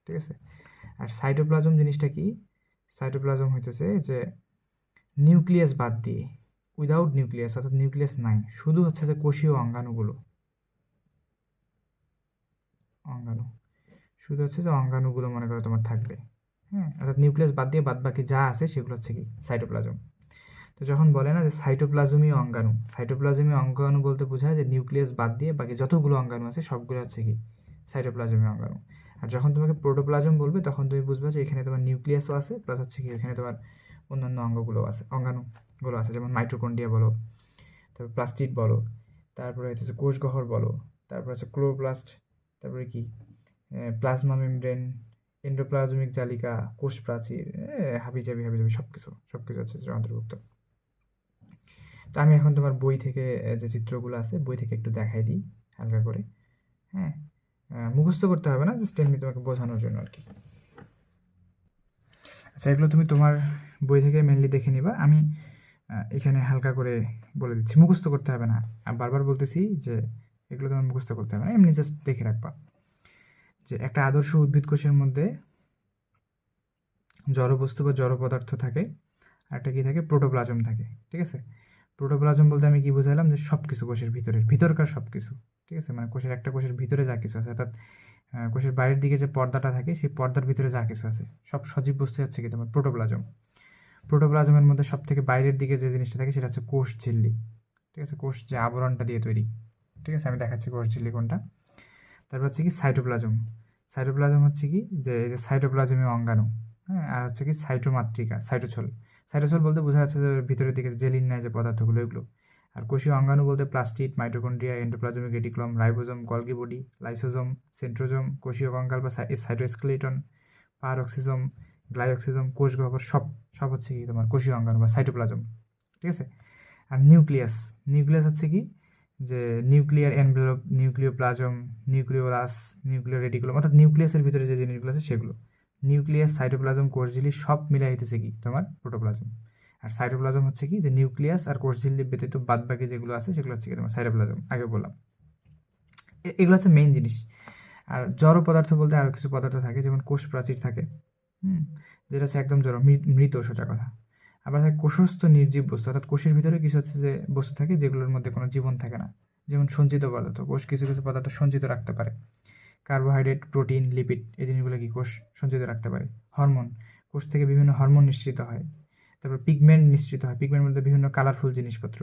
ঠিক আছে, আর সাইটোপ্লাজম জিনিসটা কি? সাইটোপ্লাজম হইতেছে যে নিউক্লিয়াস বাদ দিয়ে, উইদাউট নিউক্লিয়াস, অর্থাৎ নিউক্লিয়াস নাই, শুধু হচ্ছে যে কোষীয় অঙ্গাণুগুলো, অঙ্গাণু, শুধু হচ্ছে যে অঙ্গাণুগুলো মনে করো তোমার থাকবে, হ্যাঁ। অর্থাৎ নিউক্লিয়াস বাদ দিয়ে বাদ বাকি যা আছে সেগুলো হচ্ছে কি সাইটোপ্লাজম। তো যখন বলে না যে সাইটোপ্লাজমীয় অঙ্গাণু, সাইটোপ্লাজমীয় অঙ্গাণু বলতে বোঝায় যে নিউক্লিয়াস বাদ দিয়ে বাকি যতগুলো অঙ্গাণু আছে সবগুলো হচ্ছে কি সাইটোপ্লাজমীয় অঙ্গাণু। আর যখন তোমাকে প্রোটোপ্লাজম বলবে তখন তুমি বুঝবে যে এখানে তোমার নিউক্লিয়াসও আছে, প্লাস হচ্ছে কি এখানে তোমার অন্যান্য অঙ্গগুলো আছে, অঙ্গাণুগুলো আছে, যেমন মাইটোকন্ড্রিয়া বলো, তারপর প্লাস্টিড বলো, তারপরে হচ্ছে কোষগহ্বর বলো, তারপর হচ্ছে ক্লোরোপ্লাস্ট, তারপরে কি প্লাজমা মেমব্রেন, এন্ডোপ্লাজমিক জালিকা, কোষ প্রাচীর, হাবিজাবি সব কিছু হচ্ছে যেটা অন্তর্ভুক্ত। তো আমি এখন তোমার বই থেকে যে চিত্রগুলো আছে বই থেকে একটু দেখাই দিই হালকা করে, হ্যাঁ। মুখস্থ করতে হবে না, জাস্ট এমনি তোমাকে বোঝানোর জন্য আর কি। আচ্ছা, এগুলো তুমি তোমার বই থেকে মেনলি দেখে নিবা, আমি এখানে হালকা করে বলে দিচ্ছি, মুখস্থ করতে হবে না। আমি বারবার বলতেছি যে এগুলো তোমার মুখস্থ করতে হবে না, এমনি জাস্ট দেখে রাখবা যে একটা আদর্শ উদ্ভিদ কোষের মধ্যে জড় বস্তু বা জড় পদার্থ থাকে, আর একটা কী থাকে, প্রোটোপ্লাজম থাকে। ঠিক আছে, প্রোটোপ্লাজম বলতে আমি কি বুঝাইলাম, যে সব কিছু কোষের ভিতরকার সব কিছু। ঠিক আছে, মানে কোষের ভিতরে যা কিছু আছে, অর্থাৎ কোষের বাইরের দিকে যে পর্দাটা থাকে সেই পর্দার ভিতরে যা কিছু আছে সব সজীব বস্তু হচ্ছে কি তোমার প্রোটোপ্লাজম। প্রোটোপ্লাজমের মধ্যে সব থেকে বাইরের দিকে যে জিনিসটা থাকে সেটা হচ্ছে কোষ ঝিল্লি। ঠিক আছে, কোষ যে আবরণটা দিয়ে তৈরি। ঠিক আছে, আমি দেখাচ্ছি কোষ ঝিল্লি কোনটা। তারপর হচ্ছে কি সাইটোপ্লাজম। সাইটোপ্লাজম হচ্ছে কি, যে এই যে সাইটোপ্লাজমীয় অঙ্গাণু, হ্যাঁ। আর হচ্ছে কি সাইটোমাতৃকা, সাইটোছল। সাইটোছল বলতে বোঝা যাচ্ছে যে ভিতরের দিকে জেলিন নেয় যে পদার্থগুলো, এগুলো। আর কোষীয় অঙ্গাণু বলতে plastid, mitochondria, endoplasmic reticulum, ribosome, Golgi body, lysosome, centrosome, কোষীয় কঙ্কাল বা সাইটোস্কেলিটন, পারঅক্সিজোম, গ্লাইঅক্সিজোম, কোষ গহ্বর, সব সব হচ্ছে কি তোমার কোষীয় অঙ্গাণু বা সাইটোপ্লাজম। ঠিক আছে, আর নিউক্লিয়াস। নিউক্লিয়াস হচ্ছে কি, যে নিউক্লিয়ার এনভেলপ, নিউক্লিওপ্লাজম, নিউক্লিওলাস, নিউক্লিয় রেটিকুলাম, অর্থাৎ নিউক্লিয়াসের ভিতরে যে জিনিসগুলো আছে সেগুলো। নিউক্লিয়াস, সাইটোপ্লাজম, কোষঝিল্লি সব মিলাই হইতেছে কি তোমার প্রোটোপ্লাজম। আর সাইটোপ্লাজম হচ্ছে কি, যে নিউক্লিয়াস আর কোষঝিল্লি ব্যতীত বাদ বাকি যেগুলো আছে সেগুলো হচ্ছে কি তোমার সাইটোপ্লাজম, আগে বললাম। এগুলো হচ্ছে মেইন জিনিস। আর জড় পদার্থ বলতে আরও কিছু পদার্থ থাকে, যেমন কোষ প্রাচীর থাকে, যেটা হচ্ছে একদম জড়, মৃত, সোজা কথা। আবার থাকে কোষস্থ নির্জীব বস্তু, অর্থাৎ কোষের ভিতরে কিছু হচ্ছে যে বস্তু থাকে যেগুলোর মধ্যে কোনো জীবন থাকে না, যেমন সঞ্চিত পদার্থ। কোষ কিছু কিছু পদার্থ সঞ্চিত রাখতে পারে, কার্বোহাইড্রেট, প্রোটিন, লিপিড, এই জিনিসগুলো কি কোষ সঞ্চিত রাখতে পারে। হরমোন, কোষ থেকে বিভিন্ন হরমোন নিঃসৃত হয়। তারপর পিগমেন্ট নিঃসৃত হয়, পিগমেন্টের মধ্যে বিভিন্ন কালারফুল জিনিসপত্র।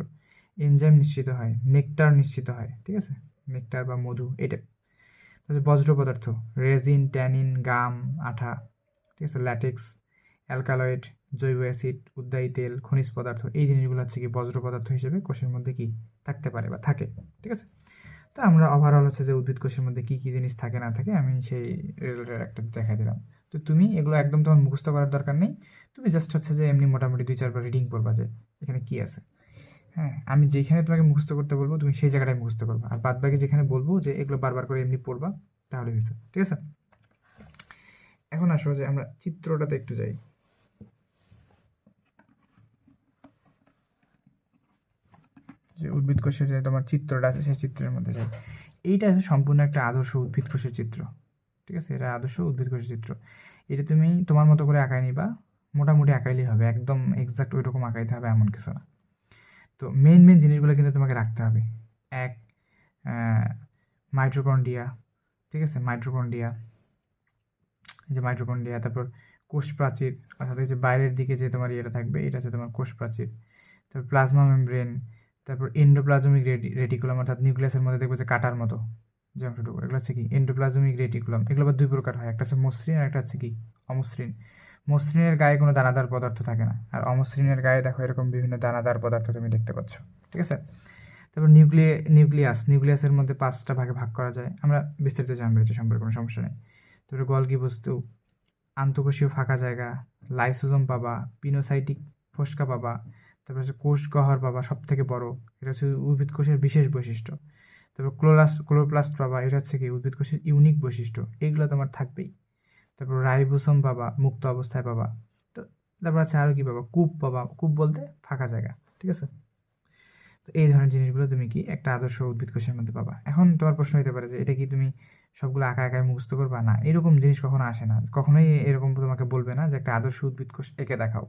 এনজাইম নিঃসৃত হয়, নেকটার নিঃসৃত হয়। ঠিক আছে, নেকটার বা মধু, এটা। তারপর বজ্র পদার্থ, রেজিন, ট্যানিন, গাম, আঠা। ঠিক আছে, ল্যাটেক্স, অ্যালকালয়েড, জৈব অ্যাসিড, উদ্বায়ী তেল, খনিজ পদার্থ, এই জিনিসগুলো হচ্ছে কি বজ্র পদার্থ হিসেবে কোষের মধ্যে কি থাকতে পারে বা থাকে। ঠিক আছে, তো আমরা ওভারঅল হচ্ছে যে উদ্ভিদ কোষের মধ্যে কী কী জিনিস থাকে না থাকে আমি সেই রিলেটেড একটা দেখা দিলাম। তো তুমি এগুলো একদম তোমার মুখস্থ করার দরকার নেই, তুমি জাস্ট হচ্ছে যে এমনি মোটামুটি 2-4 বার রিডিং করবা যে এখানে কী আছে। হ্যাঁ, আমি যেখানে তোমাকে মুখস্থ করতে বলবো তুমি সেই জায়গাটায় মুখস্থ করবা, আর বাদ বাকি যেখানে বলবো যে এগুলো বারবার করে এমনি পড়বা, তাহলে হয়েছে। ঠিক আছে, এখন আসো যে আমরা চিত্রটাতে একটু যাই। যে উদ্ভিদ কোষের যে তোমার চিত্রটা আছে সেই চিত্রের মধ্যে যাই। এইটা আছে সম্পূর্ণ একটা আদর্শ উদ্ভিদ কোষের চিত্র। ঠিক আছে, এটা আদর্শ উদ্ভিদ কোষের চিত্র। এটা তুমি তোমার মতো করে আঁকাই নিবা, মোটামুটি আঁকাইলেই হবে, একদম এক্সাক্ট ওই রকম আঁকাইতে হবে এমন কিছু না। তো মেইন জিনিসগুলো কিন্তু তোমাকে রাখতে হবে। এক, মাইটোকন্ড্রিয়া। ঠিক আছে, মাইটোকন্ড্রিয়া, যে মাইটোকন্ড্রিয়া। তারপর কোষ প্রাচীর, অর্থাৎ এই যে বাইরের দিকে যে তোমার ইয়েটা থাকবে এটা হচ্ছে তোমার কোষ প্রাচীর। তারপর প্লাজমা মেমব্রেন, তারপর এন্ডোপ্লাজমিক রেটিকুলাম, অর্থাৎ নিউক্লিয়াসের মধ্যে দেখবে যে কাটার মতো যে অংশটুকু, এগুলো হচ্ছে কি এন্ডোপ্লাজমিক রেটিকুলাম। এগুলো আবার 2 প্রকার হয়, একটা হচ্ছে মসৃণ আর একটা হচ্ছে কি অমসৃণ। মসৃণের গায়ে কোনো দানাদার পদার্থ থাকে না, আর অমসৃণের গায়ে দেখো এরকম বিভিন্ন দানাদার পদার্থ তুমি দেখতে পাচ্ছ। ঠিক আছে, তারপর নিউক্লিয়াসের মধ্যে 5টা ভাগে ভাগ করা যায়, আমরা বিস্তারিত জানবো, এটা সম্পর্কে কোনো সমস্যা নেই। তারপরে গলগি বস্তু, আন্তঃকোষীয় ফাঁকা জায়গা, লাইসোজোম পাবা, পিনোসাইটিক ফোস্কা পাবা, তারপর হচ্ছে কোষ গহ্বর পাবা, সব থেকে বড়, এটা হচ্ছে উদ্ভিদ কোষের বিশেষ বৈশিষ্ট্য। তারপর ক্লোরোপ্লাস্ট পাবা, এটা হচ্ছে কি উদ্ভিদ কোষের ইউনিক বৈশিষ্ট্য, এগুলো তোমার থাকবেই। তারপর রাইবোসোম পাবা, মুক্ত অবস্থায় পাবা। তো তারপর আছে আরও কি পাবা, কূপ পাবা, কূপ বলতে ফাঁকা জায়গা। ঠিক আছে, তো এই ধরনের জিনিসগুলো তুমি কি একটা আদর্শ উদ্ভিদ কোষের মধ্যে পাবা। এখন তোমার প্রশ্ন হতে পারে যে এটা কি তুমি সবগুলো একা একাই মুখস্থ করবা? না, এরকম জিনিস কখনো আসে না, কখনোই এরকম তোমাকে বলবে না যে একটা আদর্শ উদ্ভিদ কোষ এঁকে দেখাও।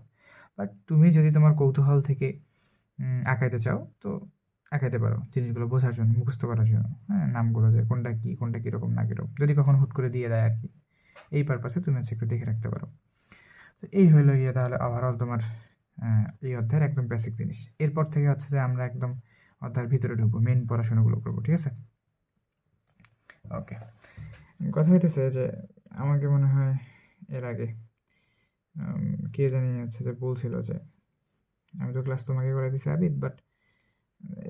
বাট তুমি যদি তোমার কৌতূহল থেকে আঁকাইতে চাও তো আঁকাইতে পারো, জিনিসগুলো বোঝার জন্য, মুখস্থ করার জন্য। হ্যাঁ, নামগুলো যে কোনটা কীরকম না কীরকম, যদি কখনো হুট করে দিয়ে দেয় আর কি, এই পারপাসে তুমি হচ্ছে একটু দেখে রাখতে পারো। তো এই হইলো গিয়ে তাহলে ওভারঅল তোমার এই অধ্যায়ের একদম বেসিক জিনিস। এরপর থেকে হচ্ছে যে আমরা একদম অধ্যায়ের ভিতরে ঢুকবো, মেন পড়াশোনাগুলো করবো। ঠিক আছে, ওকে। কথা হইতেছে যে আমাকে মনে হয় এর আগে কে জানি হচ্ছে যে বলছিল যে আমি তো ক্লাস তোমাকে করে দিছি আবিদ, বাট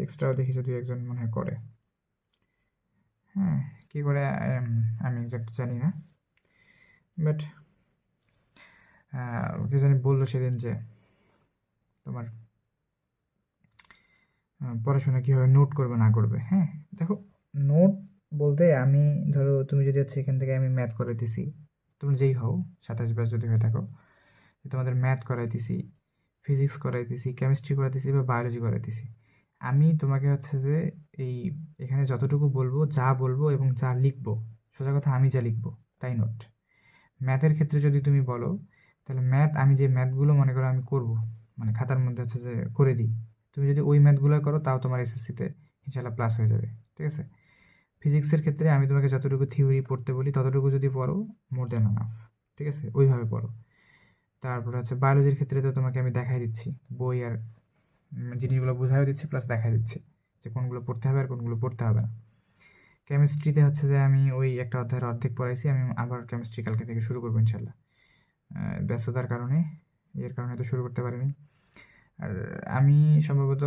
এক্সট্রাও দেখেছি 2-1 মনে হয় করে। হ্যাঁ, কী করে আমি এক্সাক্ট জানি না, বাট কে জানি বললো সেদিন যে তোমার পড়াশোনা কীভাবে নোট করবে না করবে। হ্যাঁ, দেখো, নোট বলতে আমি ধরো তুমি যদি হচ্ছে এখান থেকে আমি ম্যাথ করাইতেছি, তুমি যেই হও 27 ব্যাচ যদি হয়ে থাকো, তোমাদের ম্যাথ করাইতেছি, ফিজিক্স করাইতেছি, কেমিস্ট্রি করাইতেছি বা বায়োলজি করাইতেছি, আমি তোমাকে হচ্ছে যে এখানে যতটুকু বলবো, যা বলবো এবং যা লিখবো, সোজা কথা আমি যা লিখবো তাই নোট। ম্যাথের ক্ষেত্রে যদি তুমি বলো, তাহলে ম্যাথ আমি যে ম্যাথগুলো মনে করো আমি করবো, মানে খাতার মধ্যে হচ্ছে যে করে দিই, তুমি যদি ওই ম্যাথগুলো করো তাও তোমার এসএসসিতে ইনশাল্লাহ প্লাস হয়ে যাবে, ঠিক আছে? ফিজিক্সের ক্ষেত্রে আমি তোমাকে যতটুকু থিওরি পড়তে বলি ততটুকু যদি পড়ো মোর দ্যান এনাফ, ঠিক আছে? ওইভাবে পড়ো। তারপরে হচ্ছে বায়োলজির ক্ষেত্রে তো তোমাকে আমি দেখাই দিচ্ছি, বই আর জিনিসগুলো বোঝাইও দিচ্ছি প্লাস দেখাই দিচ্ছি যে কোনগুলো পড়তে হবে আর কোনগুলো পড়তে হবে না। কেমিস্ট্রিতে হচ্ছে যে আমি ওই একটা অধ্যায়ের অর্ধেক পড়াইছি, আমি আবার কেমিস্ট্রি কালকে থেকে শুরু করবো ইনশাল্লাহ। ব্যস্ততার কারণে, এর কারণে তো শুরু করতে পারিনি। আর আমি সম্ভবত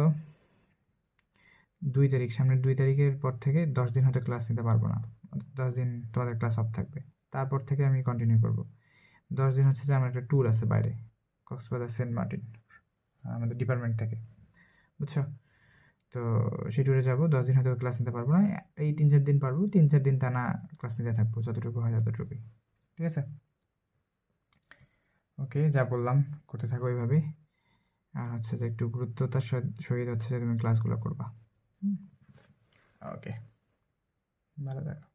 2 তারিখ, সামনের 2 তারিখের পর থেকে 10 দিন হয়তো ক্লাস নিতে পারবো না। 10 দিন তোমাদের ক্লাস অফ থাকবে, তারপর থেকে আমি কন্টিনিউ করব। 10 দিন হচ্ছে যে আমার একটা ট্যুর আছে বাইরে, কক্সবাজার সেন্ট মার্টিন, আমাদের ডিপার্টমেন্ট থেকে, বুঝছো? তো সেই ট্যুরে যাবো, 10 দিন হয়তো ক্লাস নিতে পারবো না, এই 3-4 দিন পারবো, 3-4 দিন টানা ক্লাস নিতে থাকবো, যতটুকু হয় ততটুকুই, ঠিক আছে? ওকে, যা বললাম করতে থাকো এইভাবেই। আর হচ্ছে যে একটু গুরুত্বতার সহিত হচ্ছে যে তুমি ক্লাসগুলো করবা। ওকে, ভালো থাকো।